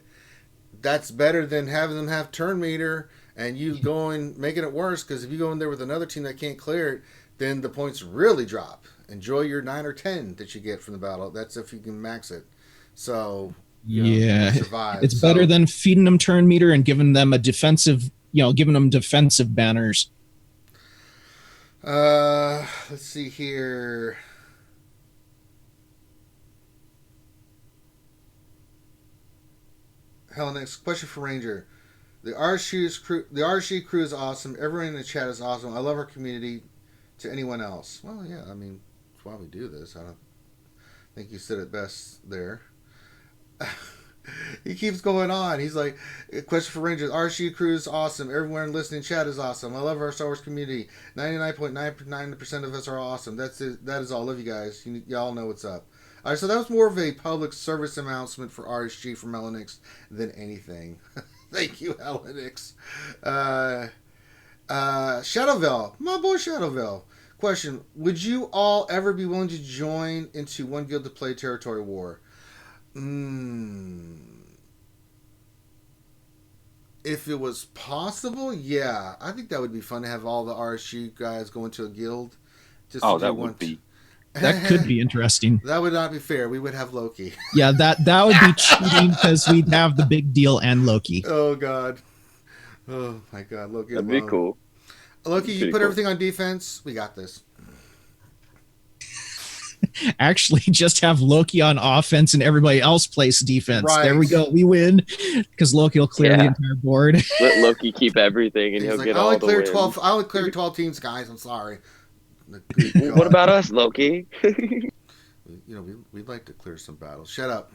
that's better than having them have turn meter and you going making it worse, because if you go in there with another team that can't clear it, then the points really drop. Enjoy your 9 or 10 that you get from the battle. That's if you can max it. So yeah, survive. It's better than feeding them turn meter and giving them a defensive, giving them defensive banners. Let's see here. Hell, next question for Ranger. The RSG crew is awesome. Everyone in the chat is awesome. I love our community. To anyone else? Well, yeah, I mean, that's why we do this. I don't think you said it best there. He keeps going on. He's like, question for Rangers. RSG crew is awesome. Everyone listening chat is awesome. I love our Star Wars community. 99.99% of us are awesome. That is all. Love you guys. Y'all know what's up. All right, so that was more of a public service announcement for RSG from Melanix than anything. Thank you, Melanix. Shadowville, my boy Shadowville. Question: would you all ever be willing to join into one guild to play territory war? If it was possible, yeah, I think that would be fun to have all the RSG guys go into a guild. That could be interesting. That would not be fair. We would have Loki. Yeah, that would be cheating because we'd have the big deal and Loki. Oh God. Oh my God, Loki. That'd be cool. Loki, you put everything on defense. We got this. Actually, just have Loki on offense and everybody else plays defense. Right. There we go. We win because Loki will clear the entire board. Let Loki keep everything, and he'll get all the wins. I only clear 12 teams, guys. I'm sorry. What about us, Loki? We'd like to clear some battles. Shut up.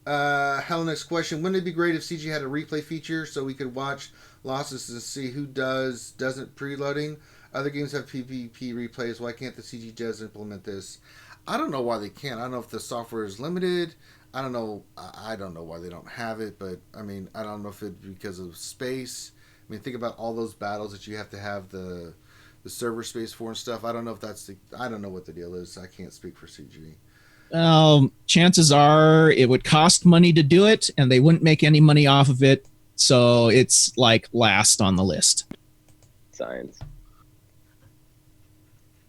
Hell, next question. Wouldn't it be great if CG had a replay feature so we could watch losses to see who doesn't preloading? Other games have PvP replays. Why can't the CG devs implement this? I don't know why they can't. I don't know if the software is limited. I don't know why they don't have it, but I mean, I don't know if it's because of space. I mean, think about all those battles that you have to have the server space for and stuff. I don't know if I don't know what the deal is. I can't speak for CG. Chances are it would cost money to do it, and they wouldn't make any money off of it. So it's like last on the list. Science.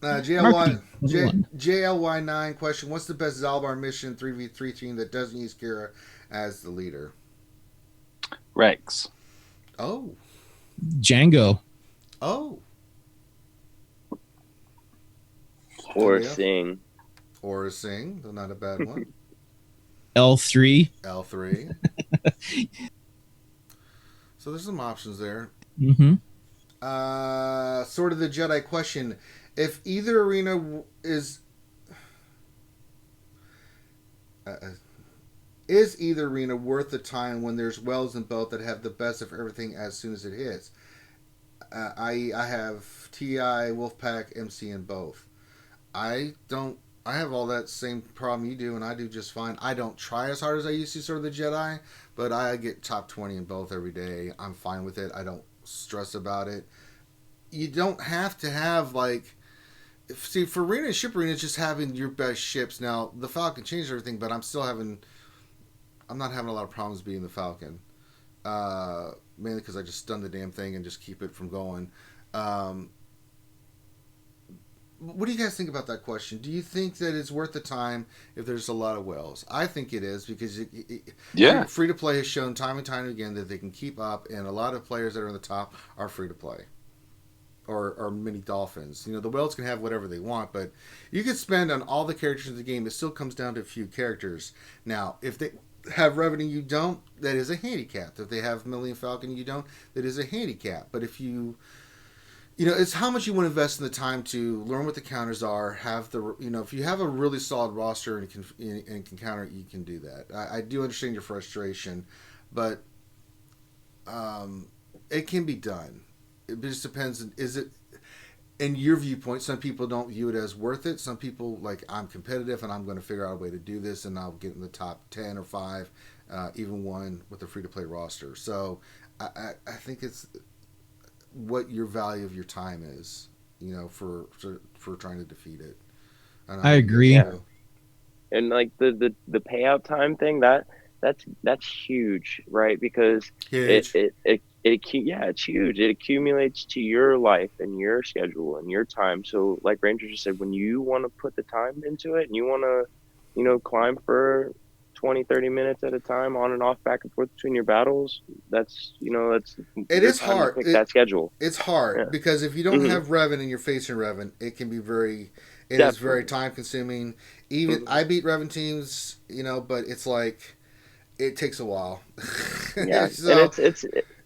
JLY9 question: what's the best Zalbar mission 3v3 team that doesn't use Kira as the leader? Rex. Oh. Django. Oh. Or Sing. Or Sing, though not a bad one. L3. So there's some options there. Mm-hmm. Sword of the Jedi question: if either arena is either arena worth the time when there's wells in both that have the best of everything as soon as it hits? I have TI, Wolfpack, MC in both. I don't I have all that same problem you do, and I do just fine. I don't try as hard as I used to, sort of the Jedi, but I get top 20 in both every day. I'm fine with it. I don't stress about it. You don't have to have like, see, for arena and ship arena, it's just having your best ships. Now the Falcon changed everything, but I'm not having a lot of problems being the Falcon. Mainly because I just stun the damn thing and just keep it from going. What do you guys think about that question? Do you think that it's worth the time if there's a lot of whales? I think it is because free to play has shown time and time again that they can keep up, and a lot of players that are in the top are free to play. Or mini dolphins. You know, the whales can have whatever they want, but you could spend on all the characters in the game. It still comes down to a few characters. Now, if they have revenue, you don't, that is a handicap. If they have Millennium Falcon, you don't, that is a handicap. But if it's how much you want to invest in the time to learn what the counters are, if you have a really solid roster and can counter it, you can do that. I do understand your frustration, but it can be done. It just depends. Is it, in your viewpoint, some people don't view it as worth it. Some people, like, I'm competitive and I'm going to figure out a way to do this and I'll get in the top 10 or 5, even 1 with a free-to-play roster. So I think it's what your value of your time is, for trying to defeat it. I agree. Yeah. And like the payout time thing, that's huge, right? Because Huge. it's huge. It accumulates to your life and your schedule and your time. So like Ranger just said, when you want to put the time into it and you want to, climb for 20, 30 minutes at a time on and off, back and forth between your battles, it is hard. That schedule. It's hard because if you don't have Revan and you're facing Revan, it can be it is very time consuming. Even I beat Revan teams, but it's like, it takes a while. Yeah. So, and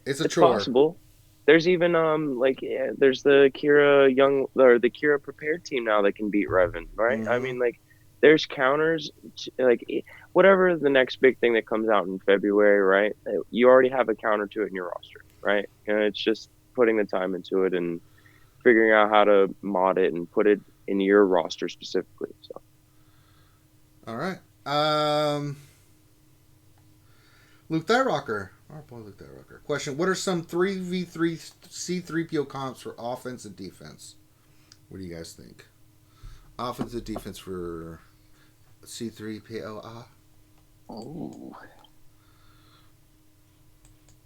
it's a chore. Possible. There's even there's the the Kira prepared team now that can beat Revan, right? Mm-hmm. I mean, like, there's counters, whatever the next big thing that comes out in February, right? You already have a counter to it in your roster, right? And it's just putting the time into it and figuring out how to mod it and put it in your roster specifically. So, all right, Luke Thyrocker. Our boy Luke Thyrocker. Question: what are some 3v3 C3PO comps for offense and defense? What do you guys think? Offense and defense for C3PO. Oh.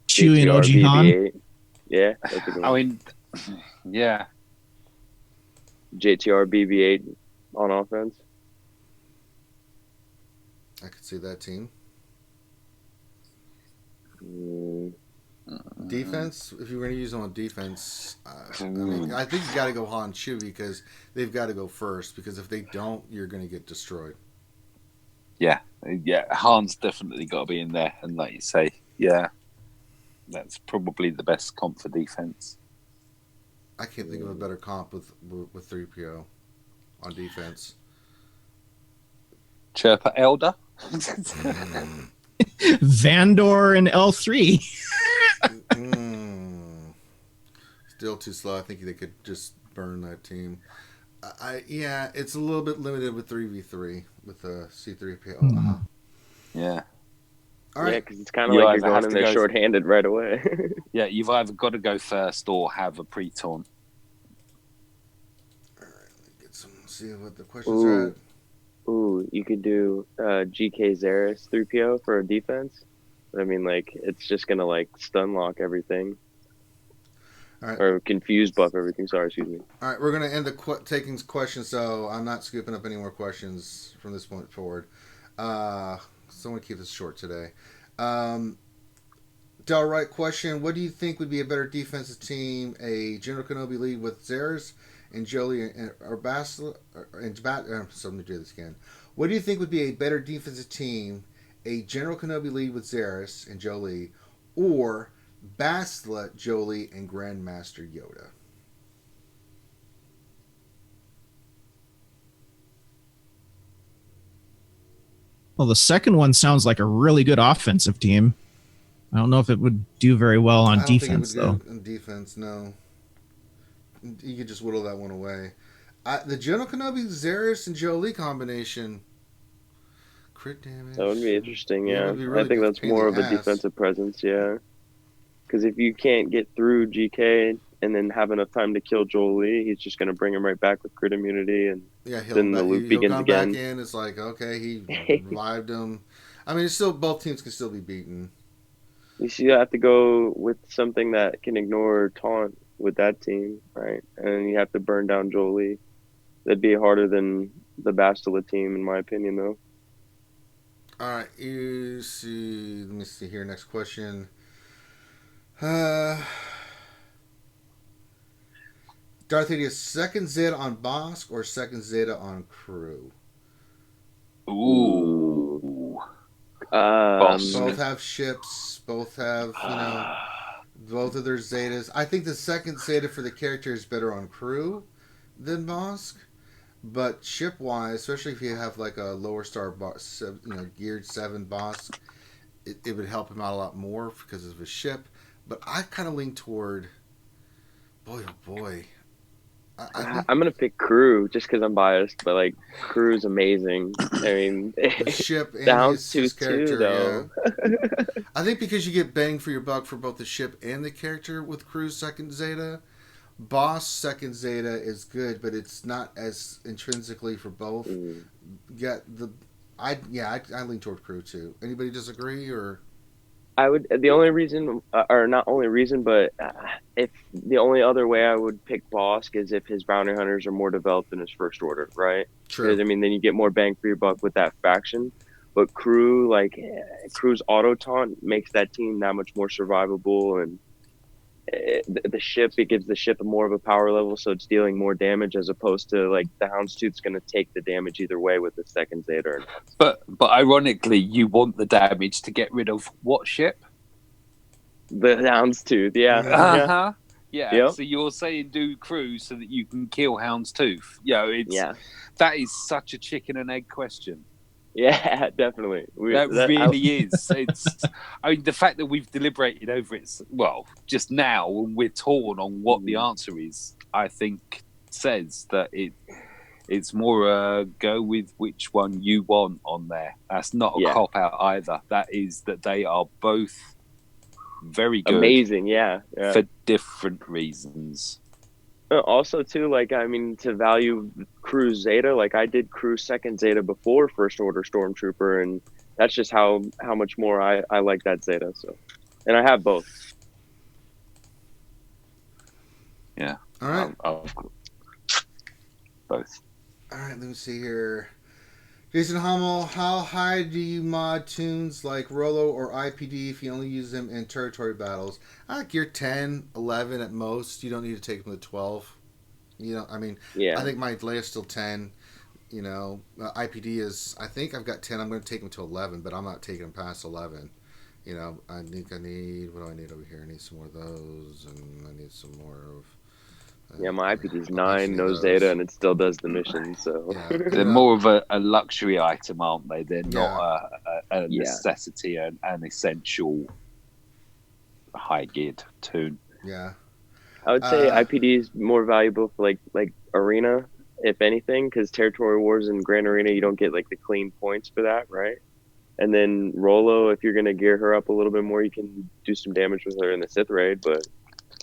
Chewie and OG Han. Yeah, that's a good one. I mean, yeah. JTR BB-8 on offense. I could see that team. Defense, if you were going to use them on defense, I think you got to go Han Chewie because they've got to go first, because if they don't, you're going to get destroyed. Yeah, Han's definitely got to be in there, and like you say, that's probably the best comp for defense. I can't think of a better comp with 3PO on defense. Chirper Elder. Vandor and L3. Still too slow. I think they could just burn that team. It's a little bit limited with 3v3 with C3PO. Yeah. All right. Yeah, because it's kind of like you're going in there short-handed right away. Yeah, you've either got to go first or have a pre-torn. All right, see what the questions are at. Ooh, you could do GK Zeris 3PO for a defense. I mean, like, it's just going to, like, stun lock everything. All right. Or confuse buff everything. Sorry, excuse me. All right, we're going to end taking questions, so I'm not scooping up any more questions from this point forward. So I'm going to keep this short today. Del Wright question: what do you think would be a better defensive team? A General Kenobi lead with Zeris and Jolie or Bastila? So let me do this again. What do you think would be a better defensive team? A General Kenobi lead with Zeris and Jolie, or Bastila, Jolie, and Grandmaster Yoda? Well, the second one sounds like a really good offensive team. I don't know if it would do very well on defense, though. On defense, no. You could just whittle that one away. The General Kenobi, Zaris, and Jolie combination. Crit damage. That would be interesting. It Yeah, would be really I think good that's pain in more the of a ass. defensive presence. Yeah, because if you can't get through GK and then have enough time to kill Jolie, he's just going to bring him right back with crit immunity, and Yeah, then the loop he'll begins come again. back in. It's like, okay, he revived him. I mean, it's still both teams can still be beaten. You have to go with something that can ignore taunt with that team, right? And you have to burn down Jolie. That'd be harder than the Bastila team, in my opinion, though. All right, you see. Let me see here. Next question. Darth Vader's second Zeta on Bosk or second Zeta on Crew? Ooh. Both have ships. Both have, both of their Zetas. I think the second Zeta for the character is better on Crew than Bosk. But ship-wise, especially if you have like a lower star, geared 7 Bosk, it would help him out a lot more because of his ship. But I kind of lean toward, boy, oh boy. I'm gonna pick Crew just because I'm biased, but like Crew's amazing. I mean, the ship and his character, too, though. Yeah. I think because you get bang for your buck for both the ship and the character with Crew's second Zeta. Boss second Zeta is good, but it's not as intrinsically for both. I lean toward Crew too. Anybody disagree or? I would. The only reason, or not only reason, but if the only other way I would pick Bosk is if his bounty hunters are more developed than his first order, right? True. Because I mean, then you get more bang for your buck with that faction. But Crew, Crew's auto taunt makes that team that much more survivable, and it gives the ship more of a power level, so it's dealing more damage as opposed to like the Houndstooth's going to take the damage either way with the second Zeta. But ironically, you want the damage to get rid of what ship? The Houndstooth, yeah. Uh-huh. Yeah. Yep. So you're saying do Crew so that you can kill Houndstooth. Yeah. That is such a chicken and egg question. Yeah, definitely. That really is. I mean, the fact that we've deliberated over it, well, just now, and we're torn on what the answer is, I think says that it's more go with which one you want on there. That's not a cop out either. That is that they are both very good, amazing, yeah. for different reasons. Also, too, to value Crew Zeta, I did Crew second Zeta before First Order Stormtrooper, and that's just how much more I like that Zeta. So, and I have both. Yeah. All right. Both. All right, let me see here. Jason Hummel, how high do you mod tunes like Rolo or IPD if you only use them in territory battles? I think you're 10, 11 at most. You don't need to take them to 12. I think my lay is still 10. IPD is, I think I've got 10. I'm going to take them to 11, but I'm not taking them past 11. I think I need, what do I need over here? I need some more of those, and I need some more of... my IPD is 9, no Zeta, and it still does the mission. So they're more of a luxury item, aren't they? They're not a necessity, an essential high geared tune. Yeah, I would say IPD is more valuable for like arena, if anything, because territory wars and Grand Arena you don't get the clean points for that, right? And then Rolo, if you're gonna gear her up a little bit more, you can do some damage with her in the Sith raid, but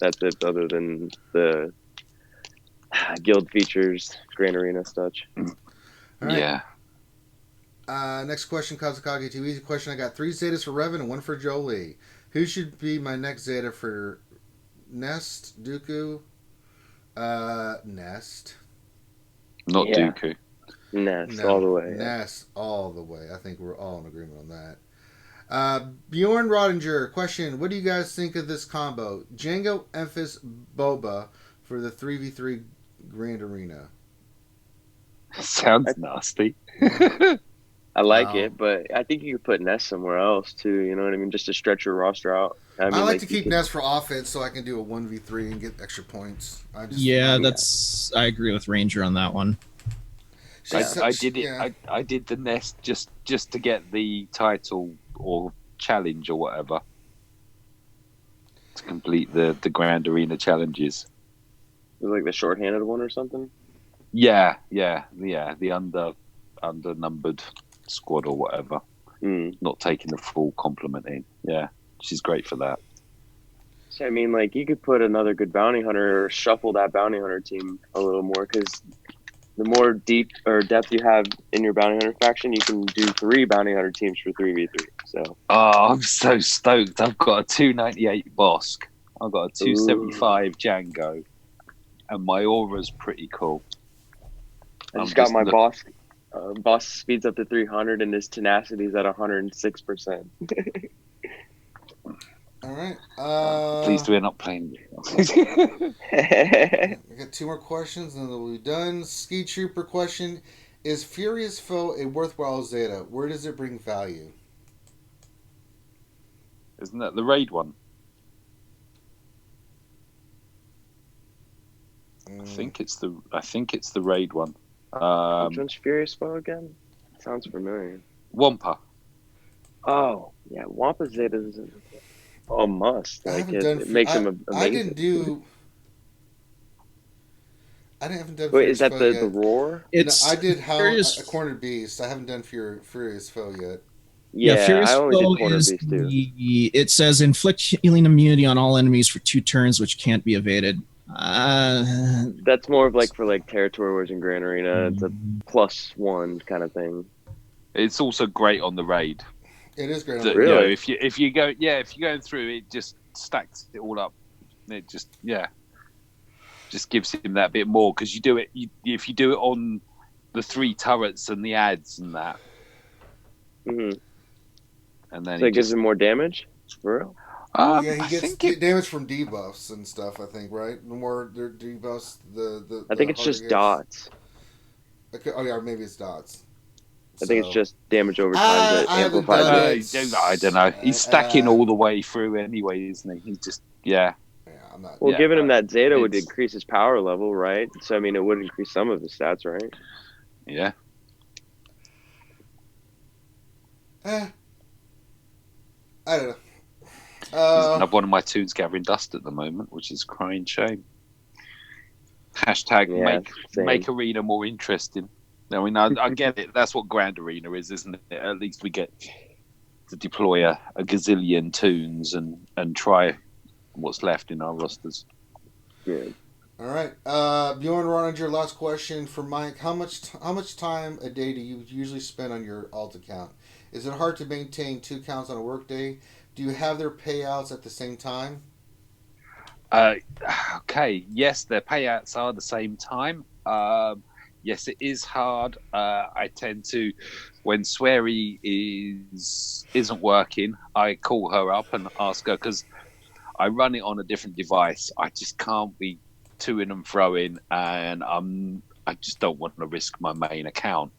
that's it. Other than the guild features, Grand Arena such. Right. Yeah. Next question, Kazakage TV. Easy question. I got 3 Zetas for Revan and 1 for Jolie. Who should be my next Zeta for Nest, Dooku? Nest. Not Dooku. Nest all the way. Nest all the way. I think we're all in agreement on that. Bjorn Rodinger, question. What do you guys think of this combo? Django, Emphas, Boba for the 3v3 Grand Arena. Sounds nasty. I like it, but I think you could put Nest somewhere else too. You know what I mean? Just to stretch your roster out. I like to keep Nest for offense so I can do a 1v3 and get extra points. I agree with Ranger on that one. I did the Nest just to get the title or challenge or whatever. To complete the Grand Arena challenges. It was like the shorthanded one or something? Yeah. The undernumbered squad or whatever. Not taking the full complement in. Yeah, she's great for that. So I mean, like you could put another good bounty hunter or shuffle that bounty hunter team a little more because the more deep or depth you have in your bounty hunter faction, you can do 3 bounty hunter teams for 3v3. So. Oh, I'm so stoked! I've got a 298 Bosk. I've got a 275 Django, and my aura's pretty cool. I just got my boss. Boss speeds up to 300, and his tenacity is at 106%. All right. Please we're not playing. I got 2 more questions, and then we'll be done. Ski Trooper question: is Furious Foe a worthwhile Zeta? Where does it bring value? Isn't that the raid one? I think it's the raid one. Which one's Furious Foe again? Sounds familiar. Wampa. Oh, yeah. Wampa Zeta is a must. Like it makes him amazing. I haven't done. Wait, is Furious that Foe the yet. Roar? No, I did Furious... a Cornered Beast. I haven't done Furious Foe yet. Yeah, Furious I only Foe did Cornered is Beast too. it says inflict healing immunity on all enemies for 2 turns, which can't be evaded. That's more of like for like territory wars in Grand Arena. It's a +1 kind of thing. It's also great on the raid. It is great. Really? You know, if you're going through, it just stacks it all up. It just gives him that bit more because you do it. If you do it on the 3 turrets and the ads and that, and then so it gives him more damage. For real? He gets damage from debuffs and stuff. I think right. The more their debuffs, I think it's just dots. Okay. Oh yeah, maybe it's dots. I think it's just damage over time that amplifies it. I don't know. He's stacking all the way through anyway, isn't he? He's just I'm not. Well, giving him that Zeta would increase his power level, right? So I mean, it would increase some of his stats, right? Yeah. I don't know. Another one of my tunes gathering dust at the moment, which is crying shame. Hashtag make arena more interesting. I mean, I get it. That's what Grand Arena is, isn't it? At least we get to deploy a gazillion tunes and try what's left in our rosters. Yeah. All right. Bjorn Roninger, last question for Mike. How much time a day do you usually spend on your alt account? Is it hard to maintain 2 accounts on a workday? Do you have their payouts at the same time? Okay. Yes, their payouts are the same time. Yes, it is hard. I tend to, when Swery isn't working, I call her up and ask her because I run it on a different device. I just can't be toing and throwing, and I just don't want to risk my main account.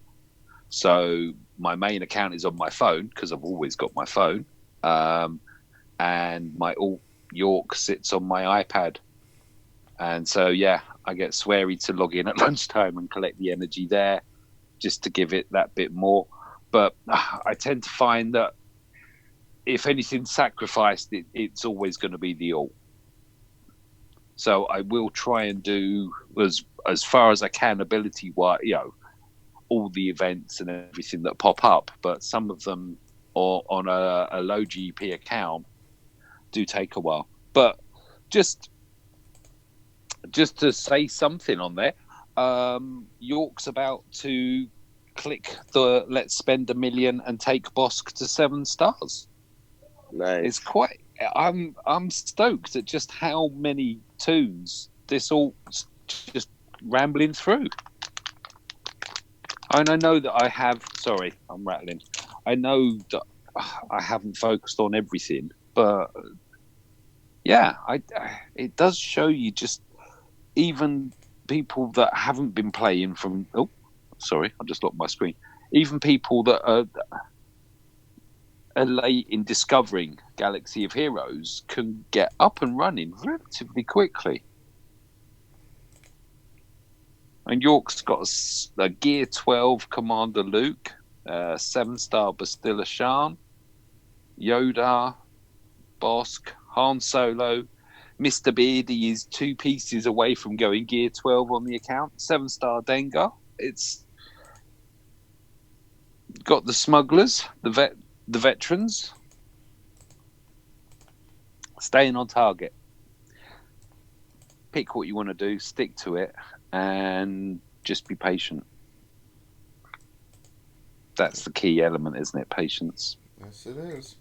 So my main account is on my phone because I've always got my phone, and my alt York sits on my iPad. And so, I get Swery to log in at lunchtime and collect the energy there just to give it that bit more. But I tend to find that if anything's sacrificed, it's always going to be the alt. So I will try and do as far as I can ability-wise, all the events and everything that pop up. But some of them on a low GP account do take a while. But just to say something on there, York's about to click the let's spend $1 million and take Bosk to 7 stars. Nice. It's quite. I'm stoked at just how many tunes this all just rambling through. And I know that I have. Sorry, I'm rattling. I know that I haven't focused on everything, but it does show you just. Even people that haven't been playing from... Oh, sorry, I just locked my screen. Even people that are late in discovering Galaxy of Heroes can get up and running relatively quickly. And York's got a Gear 12 Commander Luke, 7-star Bastilla Shan, Yoda, Bosk, Han Solo, Mr. Beardy is 2 pieces away from going gear 12 on the account. 7-star Dengar. It's got the smugglers, the veterans, staying on target. Pick what you want to do, stick to it, and just be patient. That's the key element, isn't it? Patience. Yes, it is.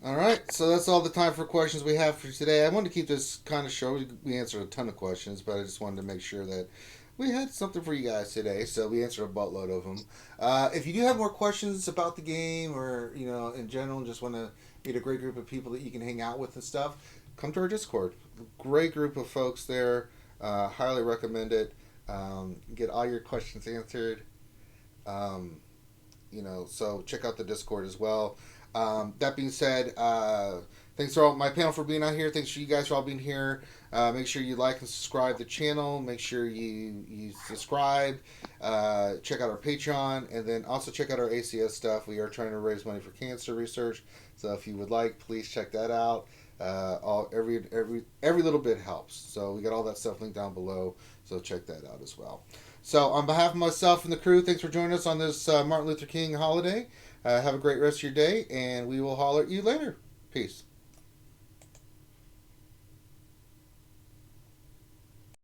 All right, so that's all the time for questions we have for today. I wanted to keep this kind of short. We answered a ton of questions, but I just wanted to make sure that we had something for you guys today, so we answered a buttload of them. If you do have more questions about the game or, in general, and just want to meet a great group of people that you can hang out with and stuff, come to our Discord. Great group of folks there. Highly recommend it. Get all your questions answered. So check out the Discord as well. That being said, thanks for all my panel for being on here. Thanks for you guys for all being here. Make sure you like and subscribe to the channel. Make sure you subscribe. Check out our Patreon, and then also check out our ACS stuff. We are trying to raise money for cancer research, so if you would like, please check that out. Every little bit helps. So we got all that stuff linked down below. So check that out as well. So on behalf of myself and the crew, thanks for joining us on this Martin Luther King holiday. Have a great rest of your day, and we will holler at you later. Peace.